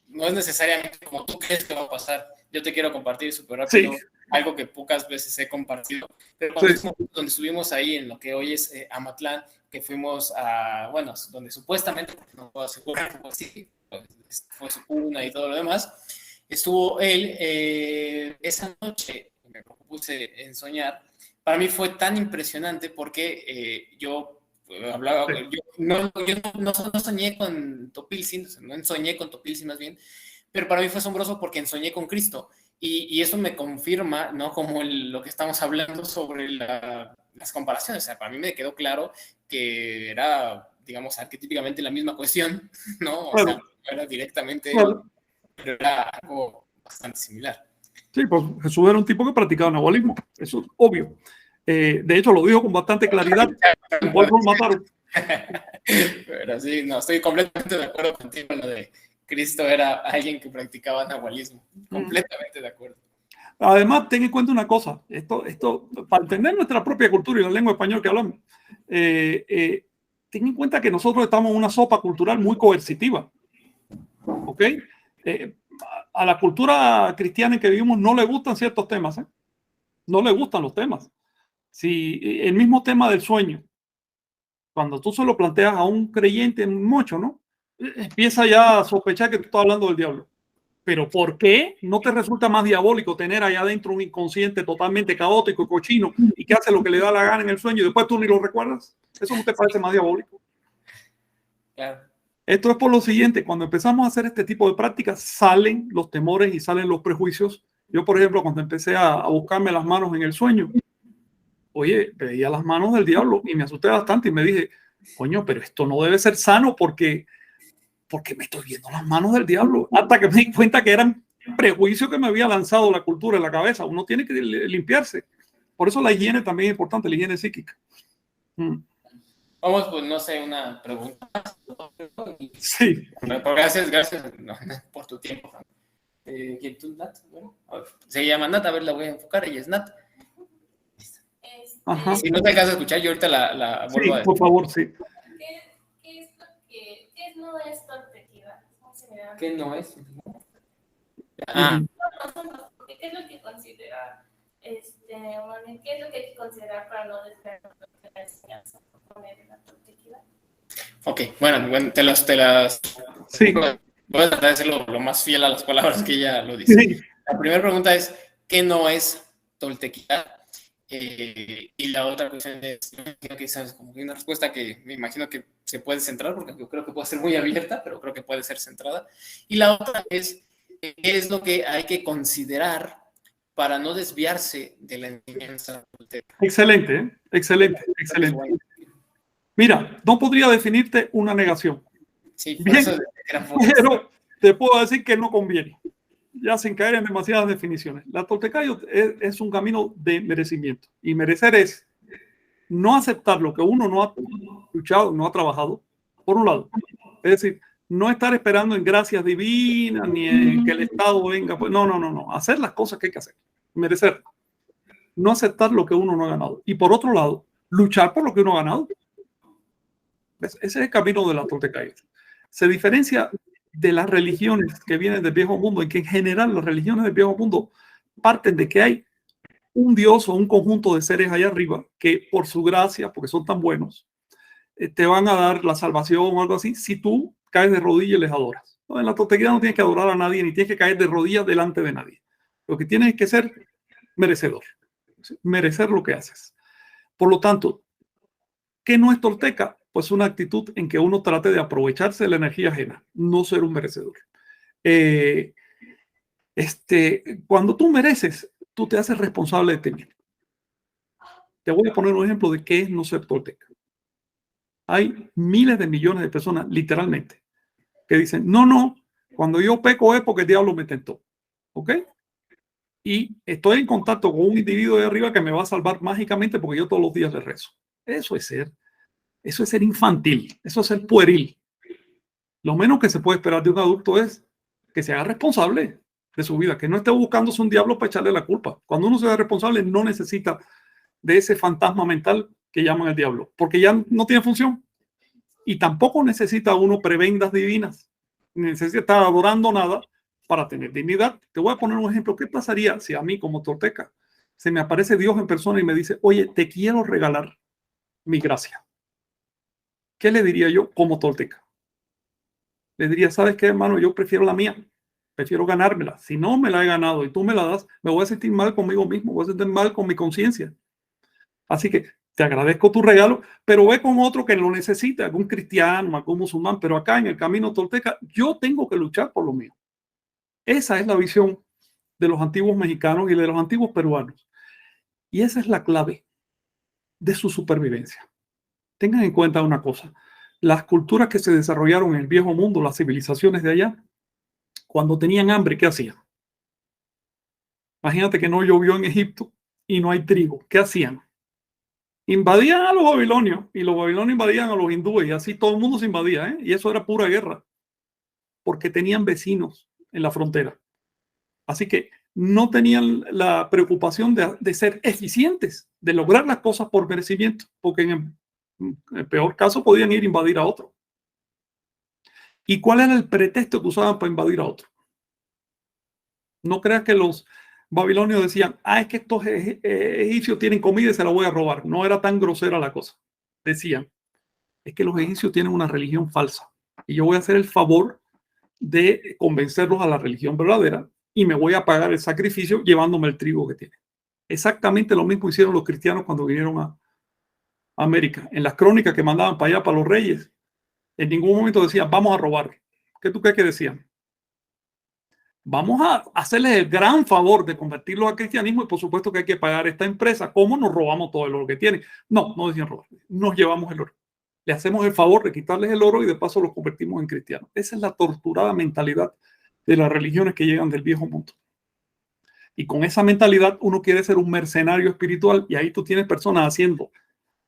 no es necesariamente como tú crees que va a pasar. Yo te quiero compartir súper rápido algo que pocas veces he compartido. Pero donde estuvimos ahí en lo que hoy es Amatlán, que fuimos a, bueno, donde supuestamente, no puedo asegurar, sí, fue su cuna y todo lo demás, estuvo él esa noche, me propuse en soñar. Para mí fue tan impresionante porque yo hablaba, yo no soñé con Topilzin, no soñé con Topilzin más bien, pero para mí fue asombroso porque ensoñé con Cristo y eso me confirma, ¿no? Como lo que estamos hablando sobre las comparaciones. O sea, para mí me quedó claro que era, digamos, arquetípicamente la misma cuestión, ¿no? O sea, era directamente, pero era algo bastante similar. Sí, pues Jesús era un tipo que practicaba nahualismo, eso es obvio. De hecho, lo dijo con bastante claridad. Igual lo mataron. Pero sí, no, estoy completamente de acuerdo contigo en lo de Cristo era alguien que practicaba nahualismo. Completamente de acuerdo. Además, ten en cuenta una cosa, esto para entender nuestra propia cultura y la lengua española que hablamos, ten en cuenta que nosotros estamos en una sopa cultural muy coercitiva. ¿Ok? A la cultura cristiana en que vivimos no le gustan ciertos temas, no le gustan los temas. Si el mismo tema del sueño, cuando tú se lo planteas a un creyente mucho, ¿no? Empieza ya a sospechar que tú estás hablando del diablo. Pero ¿por qué no te resulta más diabólico tener allá adentro un inconsciente totalmente caótico y cochino y que hace lo que le da la gana en el sueño y después tú ni lo recuerdas? ¿Eso no te parece más diabólico? Claro. Esto es por lo siguiente: cuando empezamos a hacer este tipo de prácticas, salen los temores y salen los prejuicios. Yo, por ejemplo, cuando empecé a buscarme las manos en el sueño, oye, veía las manos del diablo y me asusté bastante y me dije, coño, pero esto no debe ser sano porque me estoy viendo las manos del diablo. Hasta que me di cuenta que eran prejuicios que me había lanzado la cultura en la cabeza. Uno tiene que limpiarse. Por eso la higiene también es importante, la higiene psíquica. Vamos, pues no sé, una pregunta. Sí. Gracias no, por tu tiempo. ¿Quién tú, Nat? Bueno, se llama Nat, a ver, la voy a enfocar, ella es Nat. Ajá. Si no te alcanzas a escuchar, yo ahorita la vuelvo a decir. Por favor, sí. ¿Qué no es toltequidad? ¿Qué no es? ¿Qué es lo que considera, ¿qué es lo que hay que considerar para no desviar la enseñanza en la toltequidad? Ok, bueno, te las Sí. voy a tratar de hacerlo lo más fiel a las palabras que ella lo dice. Sí. La primera pregunta es, ¿qué no es toltequidad? Y la otra cuestión es, que sabes, como que una respuesta que me imagino que se puede centrar, porque yo creo que puede ser muy abierta, pero creo que puede ser centrada. Y la otra es, ¿qué es lo que hay que considerar para no desviarse de la enseñanza tolteca? Excelente, ¿eh? Excelente. Mira, no podría definirte una negación. Sí, por bien, eso pero te puedo decir que no conviene, ya sin caer en demasiadas definiciones. La Toltecayo es un camino de merecimiento, y merecer es no aceptar lo que uno no ha luchado, no ha trabajado, por un lado. Es decir, no estar esperando en gracias divinas ni en que el Estado venga. Pues no. Hacer las cosas que hay que hacer. Merecer. No aceptar lo que uno no ha ganado. Y por otro lado, luchar por lo que uno ha ganado. Ese es el camino de la Toltecayo. Se diferencia de las religiones que vienen del Viejo Mundo, en que en general las religiones del Viejo Mundo parten de que hay un Dios o un conjunto de seres allá arriba que por su gracia, porque son tan buenos, te van a dar la salvación o algo así si tú caes de rodillas y les adoras. No, en la toltequidad no tienes que adorar a nadie ni tienes que caer de rodillas delante de nadie. Lo que tienes es que ser merecedor, merecer lo que haces. Por lo tanto, ¿qué no es tolteca? Pues una actitud en que uno trate de aprovecharse de la energía ajena, no ser un merecedor. Cuando tú mereces, tú te haces responsable de ti mismo. Te voy a poner un ejemplo de qué es no ser tolteca. Hay miles de millones de personas, literalmente, que dicen, no, cuando yo peco es porque el diablo me tentó. ¿Ok? Y estoy en contacto con un individuo de arriba que me va a salvar mágicamente porque yo todos los días le rezo. Eso es ser infantil, eso es ser pueril. Lo menos que se puede esperar de un adulto es que se haga responsable de su vida, que no esté buscándose un diablo para echarle la culpa. Cuando uno se haga responsable, no necesita de ese fantasma mental que llaman el diablo, porque ya no tiene función. Y tampoco necesita uno prebendas divinas, ni necesita estar adorando nada para tener dignidad. Te voy a poner un ejemplo. ¿Qué pasaría si a mí, como tolteca, se me aparece Dios en persona y me dice, oye, te quiero regalar mi gracia? ¿Qué le diría yo como tolteca? Le diría, ¿sabes qué, hermano? Yo prefiero la mía. Prefiero ganármela. Si no me la he ganado y tú me la das, me voy a sentir mal conmigo mismo, voy a sentir mal con mi conciencia. Así que te agradezco tu regalo, pero ve con otro que lo necesite, algún cristiano, algún musulmán, pero acá en el camino tolteca yo tengo que luchar por lo mío. Esa es la visión de los antiguos mexicanos y de los antiguos peruanos. Y esa es la clave de su supervivencia. Tengan en cuenta una cosa. Las culturas que se desarrollaron en el viejo mundo, las civilizaciones de allá, cuando tenían hambre, ¿qué hacían? Imagínate que no llovió en Egipto y no hay trigo. ¿Qué hacían? Invadían a los babilonios y los babilonios invadían a los hindúes y así todo el mundo se invadía, ¿eh? Y eso era pura guerra porque tenían vecinos en la frontera. Así que no tenían la preocupación de ser eficientes, de lograr las cosas por merecimiento, porque en el peor caso podían ir a invadir a otro. ¿Y cuál era el pretexto que usaban para invadir a otro? No creas que los babilonios decían, es que estos egipcios tienen comida y se la voy a robar. No era tan grosera la cosa. Decían, es que los egipcios tienen una religión falsa y yo voy a hacer el favor de convencerlos a la religión verdadera y me voy a pagar el sacrificio llevándome el trigo que tiene. Exactamente lo mismo hicieron los cristianos cuando vinieron a América. En las crónicas que mandaban para allá, para los reyes, en ningún momento decían, vamos a robar. ¿Qué tú crees que decían? Vamos a hacerles el gran favor de convertirlos al cristianismo y por supuesto que hay que pagar esta empresa. ¿Cómo nos robamos todo el oro que tienen? No, no decían robar. Nos llevamos el oro. Le hacemos el favor de quitarles el oro y de paso los convertimos en cristianos. Esa es la torturada mentalidad de las religiones que llegan del viejo mundo. Y con esa mentalidad uno quiere ser un mercenario espiritual y ahí tú tienes personas haciendo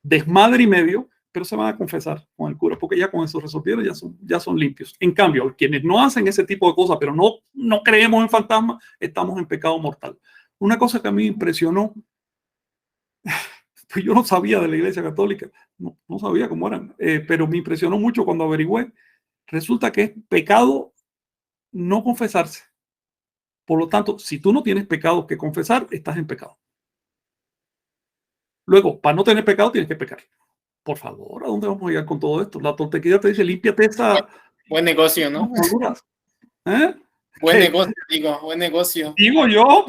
desmadre y medio, pero se van a confesar con el cura, porque ya con eso resolvieron, ya son limpios. En cambio, quienes no hacen ese tipo de cosas, pero no creemos en fantasmas, estamos en pecado mortal. Una cosa que a mí me impresionó, pues yo no sabía de la Iglesia Católica, no sabía cómo eran, pero me impresionó mucho cuando averigüé. Resulta que es pecado no confesarse. Por lo tanto, si tú no tienes pecado que confesar, estás en pecado. Luego, para no tener pecado, tienes que pecar. Por favor, ¿a dónde vamos a llegar con todo esto? La tortequilla te dice, límpiate esa... Buen negocio, ¿no? ¿Eh? Buen negocio, buen negocio. Digo yo,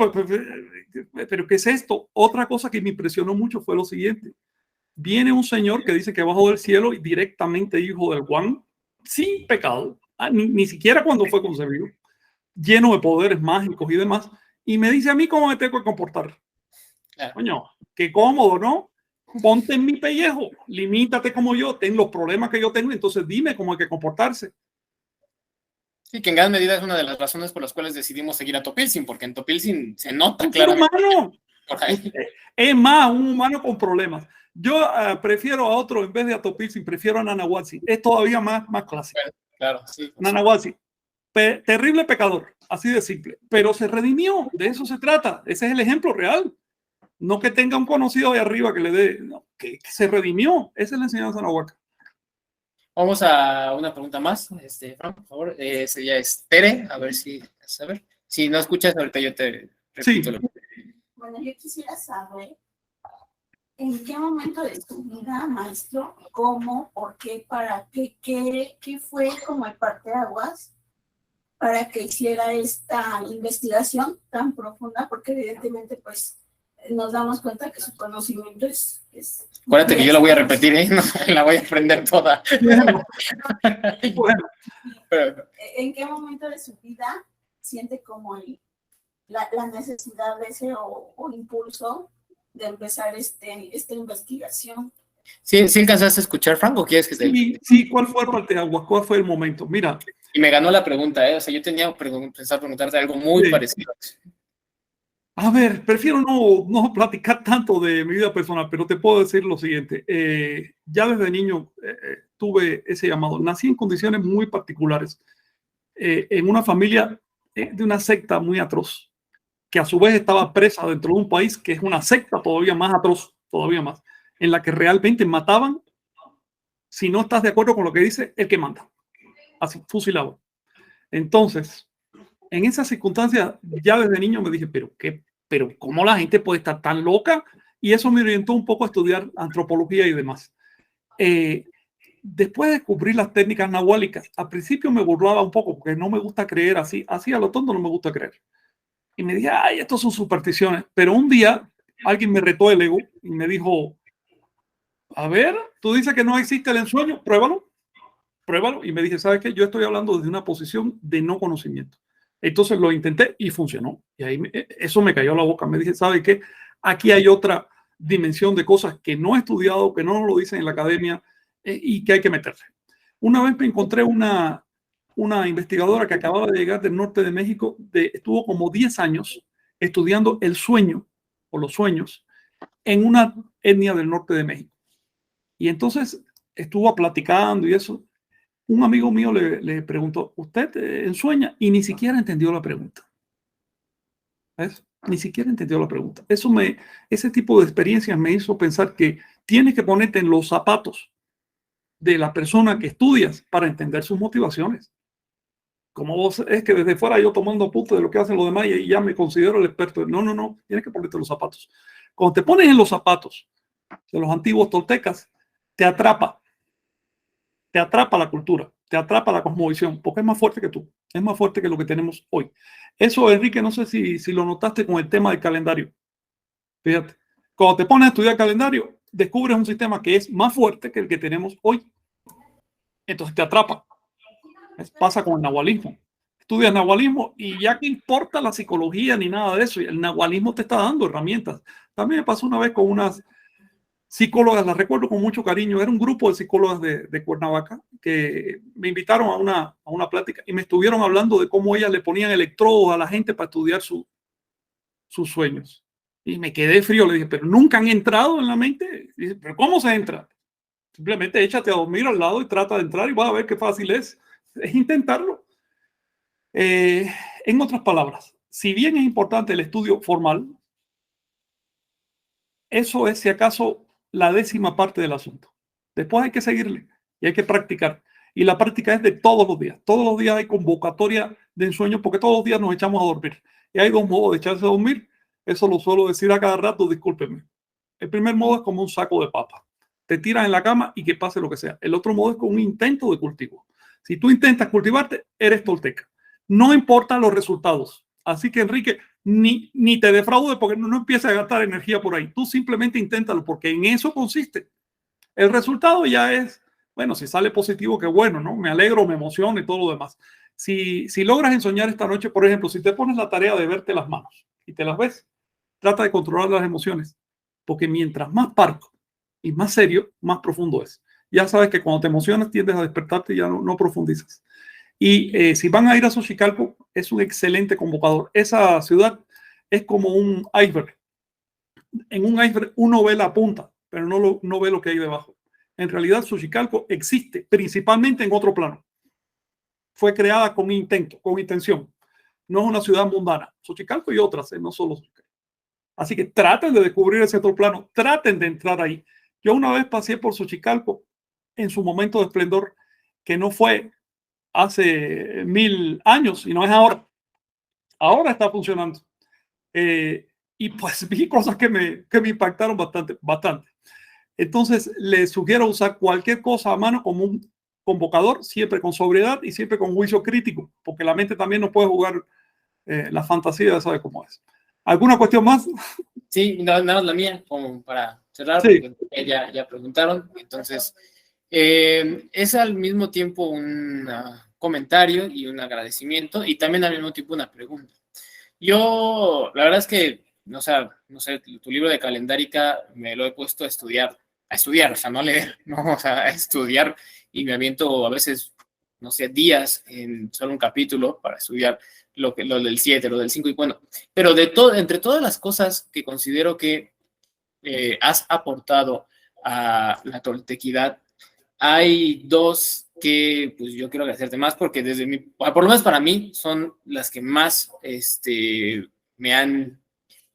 pero ¿qué es esto? Otra cosa que me impresionó mucho fue lo siguiente. Viene un señor que dice que bajó del cielo y directamente hijo del Juan, sin pecado, ni siquiera cuando fue concebido, lleno de poderes mágicos y demás, y me dice a mí cómo me tengo que comportar. Claro. Coño, qué cómodo, ¿no? Ponte en mi pellejo, limítate como yo, ten los problemas que yo tengo, entonces dime cómo hay que comportarse. Sí, que en gran medida es una de las razones por las cuales decidimos seguir a Topilsin, porque en Topilsin se nota claramente. Humano. Es más, un humano con problemas. Yo prefiero a otro en vez de a Topilsin, prefiero a Nanahuatl. Es todavía más clásico. Bueno, claro, sí. Nanahuatl, terrible pecador, así de simple, pero se redimió, de eso se trata. Ese es el ejemplo real. No que tenga un conocido ahí arriba que le dé, no, que se redimió. Esa es la enseñanza nahuaca. Vamos a una pregunta más, Fran, por favor. Sería Tere, a ver si no escuchas ahorita yo te repito. Sí. Bueno, yo quisiera saber en qué momento de tu vida, maestro, cómo, por qué, para qué fue como el parteaguas para que hiciera esta investigación tan profunda, porque evidentemente pues nos damos cuenta que su conocimiento es acuérdate que yo la voy a repetir, ¿eh? No, la voy a aprender toda. Bueno. ¿En qué momento de su vida siente como la necesidad de ese o impulso de empezar esta investigación? ¿Sí alcanzaste a escuchar, Frank, o quieres que te... Sí, ¿cuál fue el parteaguas? ¿Cuál fue el momento? Mira. Y me ganó la pregunta, ¿eh? O sea, yo tenía pensado preguntarte algo muy parecido. A ver, prefiero no platicar tanto de mi vida personal, pero te puedo decir lo siguiente. Ya desde niño tuve ese llamado. Nací en condiciones muy particulares, en una familia de una secta muy atroz, que a su vez estaba presa dentro de un país que es una secta todavía más atroz, todavía más, en la que realmente mataban si no estás de acuerdo con lo que dice el que manda. Así, fusilado. Entonces, en esas circunstancias, ya desde niño me dije, pero ¿cómo la gente puede estar tan loca? Y eso me orientó un poco a estudiar antropología y demás. Después de descubrir las técnicas nahuálicas, al principio me burlaba un poco porque no me gusta creer así a lo tonto no me gusta creer. Y me dije, ay, estos son supersticiones. Pero un día alguien me retó el ego y me dijo, a ver, tú dices que no existe el ensueño, pruébalo. Y me dije, ¿sabes qué? Yo estoy hablando desde una posición de no conocimiento. Entonces lo intenté y funcionó. Y ahí eso me cayó a la boca. Me dije, ¿sabe qué? Aquí hay otra dimensión de cosas que no he estudiado, que no nos lo dicen en la academia y que hay que meterse. Una vez me encontré una investigadora que acababa de llegar del norte de México, estuvo como 10 años estudiando el sueño o los sueños en una etnia del norte de México. Y entonces estuvo platicando y eso. Un amigo mío le preguntó, ¿usted ensueña? Y ni siquiera entendió la pregunta. ¿Ves? Ni siquiera entendió la pregunta. Ese tipo de experiencias me hizo pensar que tienes que ponerte en los zapatos de la persona que estudias para entender sus motivaciones. Como vos es que desde fuera yo tomando apuntes de lo que hacen los demás y ya me considero el experto. No. Tienes que ponerte en los zapatos. Cuando te pones en los zapatos de los antiguos toltecas, te atrapa la cultura. te atrapa la cosmovisión, porque es más fuerte que tú, es más fuerte que lo que tenemos hoy. Eso, Enrique, no sé si lo notaste con el tema del calendario. Fíjate, cuando te pones a estudiar calendario, descubres un sistema que es más fuerte que el que tenemos hoy. Entonces te atrapa. Pasa con el nahualismo. Estudias nahualismo y ya que importa la psicología ni nada de eso, el nahualismo te está dando herramientas. También me pasó una vez con unas psicólogas, las recuerdo con mucho cariño, era un grupo de psicólogas de Cuernavaca que me invitaron a una plática y me estuvieron hablando de cómo ellas le ponían electrodos a la gente para estudiar sus sueños. Y me quedé frío, le dije, pero nunca han entrado en la mente. Y dice, pero ¿cómo se entra? Simplemente échate a dormir al lado y trata de entrar y vas a ver qué fácil es intentarlo. En otras palabras, si bien es importante el estudio formal, eso es si acaso la 10ª parte del asunto. Después hay que seguirle y hay que practicar. Y la práctica es de todos los días. Todos los días hay convocatoria de ensueño porque todos los días nos echamos a dormir. Y hay 2 modos de echarse a dormir. Eso lo suelo decir a cada rato, discúlpenme. El primer modo es como un saco de papa. Te tiras en la cama y que pase lo que sea. El otro modo es como un intento de cultivo. Si tú intentas cultivarte, eres tolteca. No importan los resultados. Así que, Enrique, ni te defraudes porque no empieces a gastar energía por ahí. Tú simplemente inténtalo porque en eso consiste. El resultado ya es, bueno, si sale positivo, qué bueno, ¿no? Me alegro, me emociona y todo lo demás. Si logras ensoñar esta noche, por ejemplo, si te pones la tarea de verte las manos y te las ves, trata de controlar las emociones. Porque mientras más parco y más serio, más profundo es. Ya sabes que cuando te emocionas tiendes a despertarte y ya no profundizas. Y si van a ir a Xochicalco, es un excelente convocador. Esa ciudad es como un iceberg. En un iceberg uno ve la punta, pero no ve lo que hay debajo. En realidad, Xochicalco existe principalmente en otro plano. Fue creada con intento, con intención. No es una ciudad mundana. Xochicalco y otras, no solo Xochicalco. Así que traten de descubrir ese otro plano, traten de entrar ahí. Yo una vez pasé por Xochicalco en su momento de esplendor, que no fue hace 1000 años y no es ahora. Ahora está funcionando. Y pues vi cosas que me impactaron bastante. Entonces, les sugiero usar cualquier cosa a mano como un convocador, siempre con sobriedad y siempre con juicio crítico, porque la mente también no puede jugar la fantasía, sabe cómo es. ¿Alguna cuestión más? Sí, nada, la mía, como para cerrar, sí. Porque ya preguntaron. Entonces, es al mismo tiempo un comentario y un agradecimiento y también al mismo tiempo una pregunta. Yo, la verdad es que, o sea, no sé, tu libro de calendárica me lo he puesto a estudiar, o sea, no a leer, no, o sea, a estudiar y me aviento a veces, no sé, días en solo un capítulo para estudiar lo del 7, lo del 5 y bueno, pero entre todas las cosas que considero que has aportado a la toltequidad, hay 2 que pues yo quiero agradecerte más porque por lo menos para mí son las que más me han,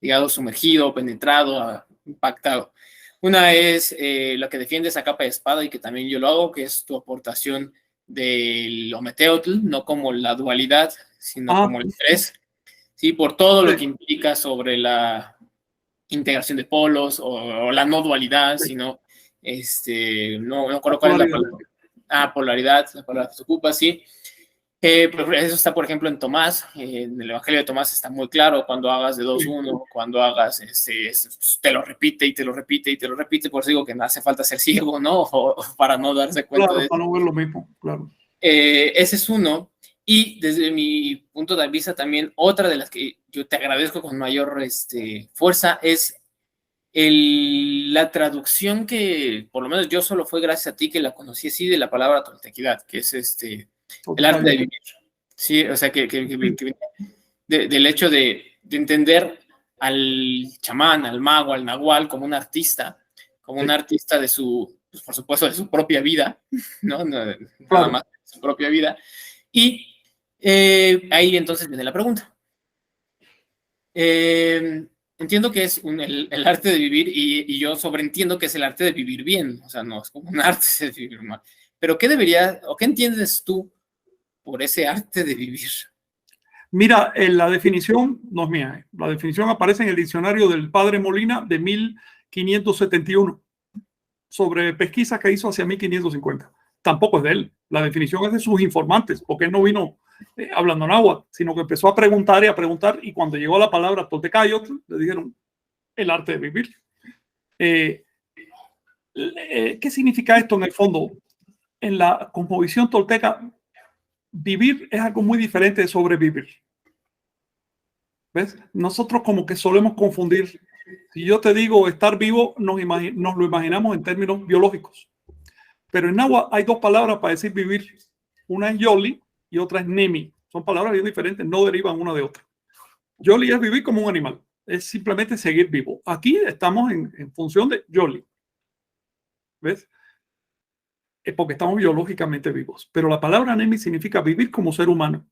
digamos, sumergido, penetrado, impactado. Una es la que defiendes a capa de espada y que también yo lo hago, que es tu aportación del Ometeotl, no como la dualidad, sino como el 3, ¿sí? Por todo lo que implica sobre la integración de polos o la no dualidad, sino no creo cuál es la palabra. Polaridad, la palabra que se ocupa, sí. Pero eso está, por ejemplo, en Tomás, en el Evangelio de Tomás está muy claro, cuando hagas de 2-1, cuando hagas, te lo repite y te lo repite y te lo repite, por eso digo que no hace falta ser ciego, ¿no? O para no darse cuenta de eso. Para no ver lo mismo, claro. Ese es uno, y desde mi punto de vista también, otra de las que yo te agradezco con mayor fuerza es la traducción que, por lo menos yo solo fue gracias a ti que la conocí así de la palabra toltequidad, que es el arte de vivir. Sí, o sea, del hecho de entender al chamán, al mago, al nahual como un artista de pues, por supuesto, de su propia vida, ¿no? Nada más de su propia vida. Y ahí entonces viene la pregunta. Entiendo que es el arte de vivir y yo sobreentiendo que es el arte de vivir bien, o sea, no es como un arte de vivir mal. Pero ¿qué entiendes tú por ese arte de vivir? Mira, la definición no es mía. La definición aparece en el diccionario del padre Molina de 1571 sobre pesquisas que hizo hacia 1550. tampoco es de él. La definición es de sus informantes, porque él no vino hablando náhuatl, sino que empezó a preguntar, y cuando llegó la palabra Toltecayotl, le dijeron el arte de vivir. ¿Qué significa esto en el fondo? En la cosmovisión tolteca, vivir es algo muy diferente de sobrevivir. ¿Ves? Nosotros como que solemos confundir. Si yo te digo estar vivo, nos lo imaginamos en términos biológicos. Pero en náhuatl hay dos palabras para decir vivir. Una es yoli y otra es nemi. Son palabras bien diferentes, no derivan una de otra. Yoli es vivir como un animal. Es simplemente seguir vivo. Aquí estamos en función de yoli. ¿Ves? Es porque estamos biológicamente vivos. Pero la palabra nemi significa vivir como ser humano.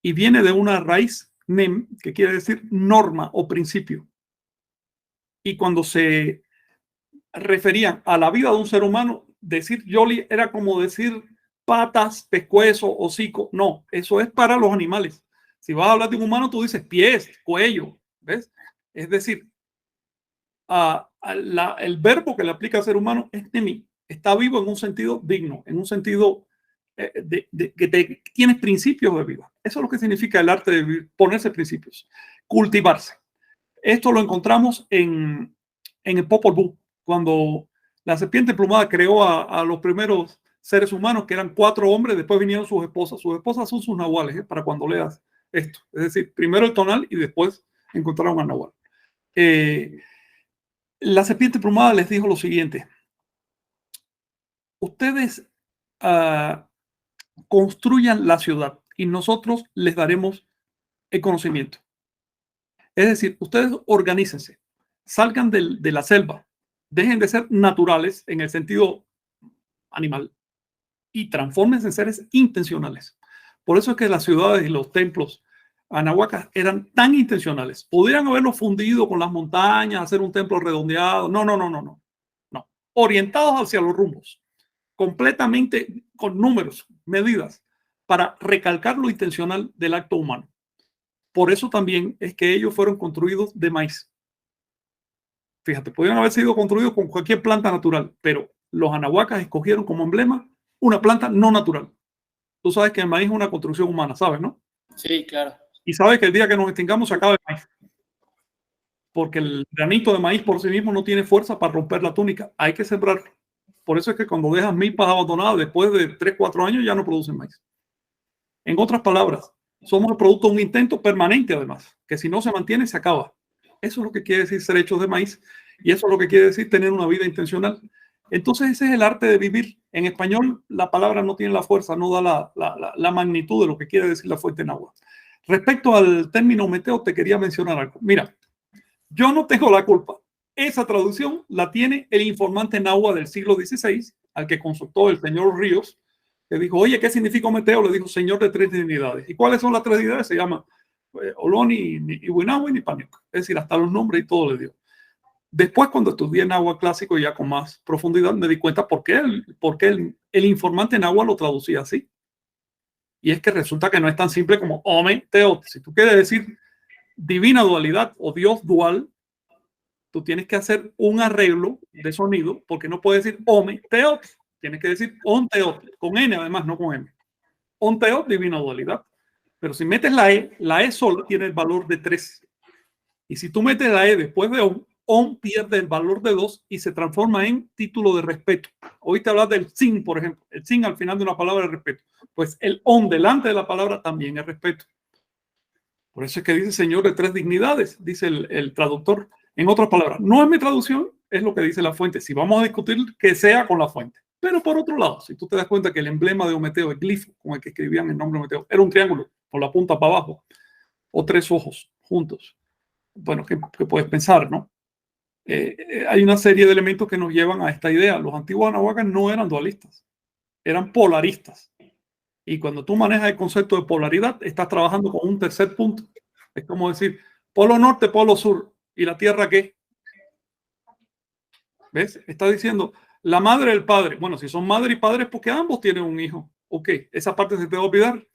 Y viene de una raíz nem, que quiere decir norma o principio. Y cuando se referían a la vida de un ser humano, decir yoli era como decir patas, pescuezo, hocico. No, eso es para los animales. Si vas a hablar de un humano, tú dices pies, cuello. ¿Ves? Es decir, el verbo que le aplica al ser humano es nemi. Está vivo en un sentido digno, en un sentido que tienes principios de vida. Eso es lo que significa el arte de vivir, ponerse principios, cultivarse. Esto lo encontramos en el Popol Vuh, cuando la serpiente emplumada creó a los primeros seres humanos, que eran 4 hombres, después vinieron sus esposas. Sus esposas son sus nahuales, para cuando leas esto. Es decir, primero el tonal y después encontraron al nahual. La serpiente emplumada les dijo lo siguiente: ustedes construyan la ciudad y nosotros les daremos el conocimiento. Es decir, ustedes organícense, salgan de la selva, dejen de ser naturales en el sentido animal y transfórmense en seres intencionales. Por eso es que las ciudades y los templos anahuacas eran tan intencionales. Podrían haberlo fundido con las montañas, hacer un templo redondeado. No. Orientados hacia los rumbos, completamente con números, medidas, para recalcar lo intencional del acto humano. Por eso también es que ellos fueron construidos de maíz. Fíjate, podrían haber sido construidos con cualquier planta natural, pero los anahuacas escogieron como emblema una planta no natural. Tú sabes que el maíz es una construcción humana, ¿sabes, no? Sí, claro. Y sabes que el día que nos extingamos se acaba el maíz. Porque el granito de maíz por sí mismo no tiene fuerza para romper la túnica. Hay que sembrarlo. Por eso es que cuando dejas milpas abandonadas, después de 3, 4 años ya no producen maíz. En otras palabras, somos el producto de un intento permanente, además, que si no se mantiene, se acaba. Eso es lo que quiere decir ser hechos de maíz, y eso es lo que quiere decir tener una vida intencional. Entonces, ese es el arte de vivir. En español, la palabra no tiene la fuerza, no da la magnitud de lo que quiere decir la fuente náhuatl. Respecto al término meteo, te quería mencionar algo. Mira, yo no tengo la culpa. Esa traducción la tiene el informante náhuatl del siglo XVI, al que consultó el señor Ríos, que dijo: oye, ¿qué significa meteo? Le dijo: señor de 3 divinidades. ¿Y cuáles son las 3 divinidades? Se llama Oloni, Iwinawi y Paniuk. Es decir, hasta los nombres y todo le dio. Después, cuando estudié náhuatl clásico ya con más profundidad, me di cuenta por qué el informante náhuatl lo traducía así. Y es que resulta que no es tan simple como Ome Teot. Si tú quieres decir divina dualidad o Dios dual, tú tienes que hacer un arreglo de sonido, porque no puedes decir Ome Teot. Tienes que decir On Teot, con N además, no con M. On Teot, divina dualidad. Pero si metes la E sola tiene el valor de 3. Y si tú metes la E después de on pierde el valor de 2 y se transforma en título de respeto. Oíste hablar del sin, por ejemplo. El sin al final de una palabra es respeto. Pues el on delante de la palabra también es respeto. Por eso es que dice señor de 3 dignidades, dice el traductor. En otras palabras, no es mi traducción, es lo que dice la fuente. Si vamos a discutir, que sea con la fuente. Pero por otro lado, si tú te das cuenta que el emblema de Ometeo, el glifo con el que escribían el nombre de Ometeo, era un triángulo con la punta para abajo o 3 ojos juntos. Bueno, ¿qué puedes pensar, no? Hay una serie de elementos que nos llevan a esta idea. Los antiguos anahuacas no eran dualistas, eran polaristas. Y cuando tú manejas el concepto de polaridad, estás trabajando con un tercer punto. Es como decir, polo norte, polo sur. ¿Y la tierra qué? ¿Ves? Está diciendo la madre y el padre. Bueno, si son madre y padre es porque ambos tienen un hijo. Ok, esa parte se te va a olvidar.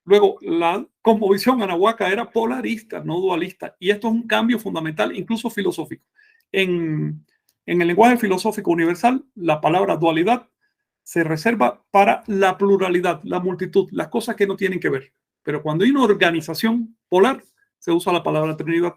Luego, la cosmovisión anahuaca era polarista, no dualista. Y esto es un cambio fundamental, incluso filosófico. En En el lenguaje filosófico universal, la palabra dualidad se reserva para la pluralidad, la multitud, las cosas que no tienen que ver. Pero cuando hay una organización polar, se usa la palabra Trinidad.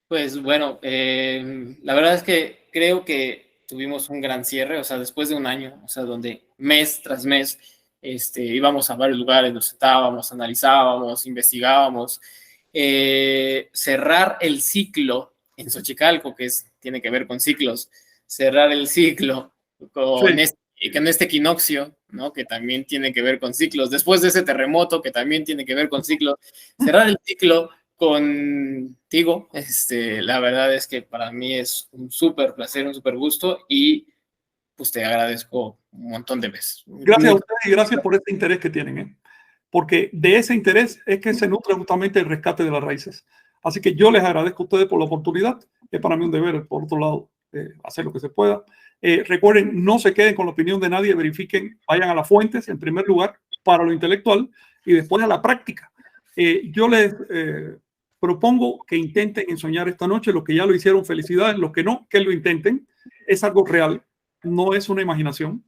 Pues bueno, la verdad es que creo que tuvimos un gran cierre, o sea, después de un año, o sea, donde mes tras mes íbamos a varios lugares, nos sentábamos, analizábamos, investigábamos. Cerrar el ciclo en Xochicalco, que tiene que ver con ciclos, cerrar el ciclo con, con este equinoccio, ¿no? Que también tiene que ver con ciclos, después de ese terremoto, que también tiene que ver con ciclos, cerrar el ciclo contigo, la verdad es que para mí es un súper placer, un súper gusto y pues te agradezco un montón de veces. Gracias a ustedes y gracias por ese interés que tienen, porque de ese interés es que se nutre justamente el rescate de las raíces. Así que yo les agradezco a ustedes por la oportunidad, es para mí un deber, por otro lado, hacer lo que se pueda. Recuerden, no se queden con la opinión de nadie, verifiquen, vayan a las fuentes en primer lugar para lo intelectual y después a la práctica. Yo les propongo que intenten ensoñar esta noche. Los que ya lo hicieron, felicidades. Los que no, que lo intenten. Es algo real, no es una imaginación.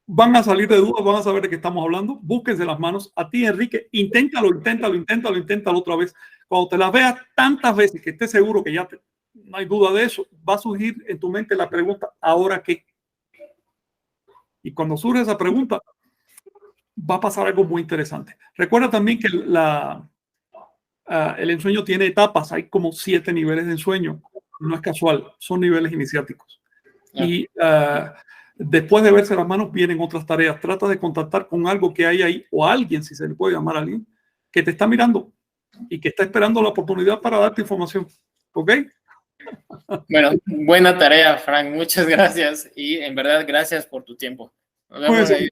Van a salir de dudas, van a saber de qué estamos hablando. Búsquense las manos. A ti, Enrique, inténtalo otra vez. Cuando te las veas tantas veces que estés seguro que ya no hay duda de eso, va a surgir en tu mente la pregunta, ¿ahora qué? Y cuando surge esa pregunta, va a pasar algo muy interesante. Recuerda también que el ensueño tiene etapas. Hay como 7 niveles de ensueño. No es casual, son niveles iniciáticos. Y después de verse las manos vienen otras tareas. Trata de contactar con algo que hay ahí o alguien, si se le puede llamar a alguien, que te está mirando y que está esperando la oportunidad para darte información. ¿Ok? Bueno, buena tarea, Frank. Muchas gracias y en verdad gracias por tu tiempo. Nos vemos ahí.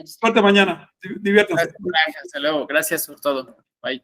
Suerte mañana. Diviértanse. Gracias, Frank. Hasta luego. Gracias por todo. Bye.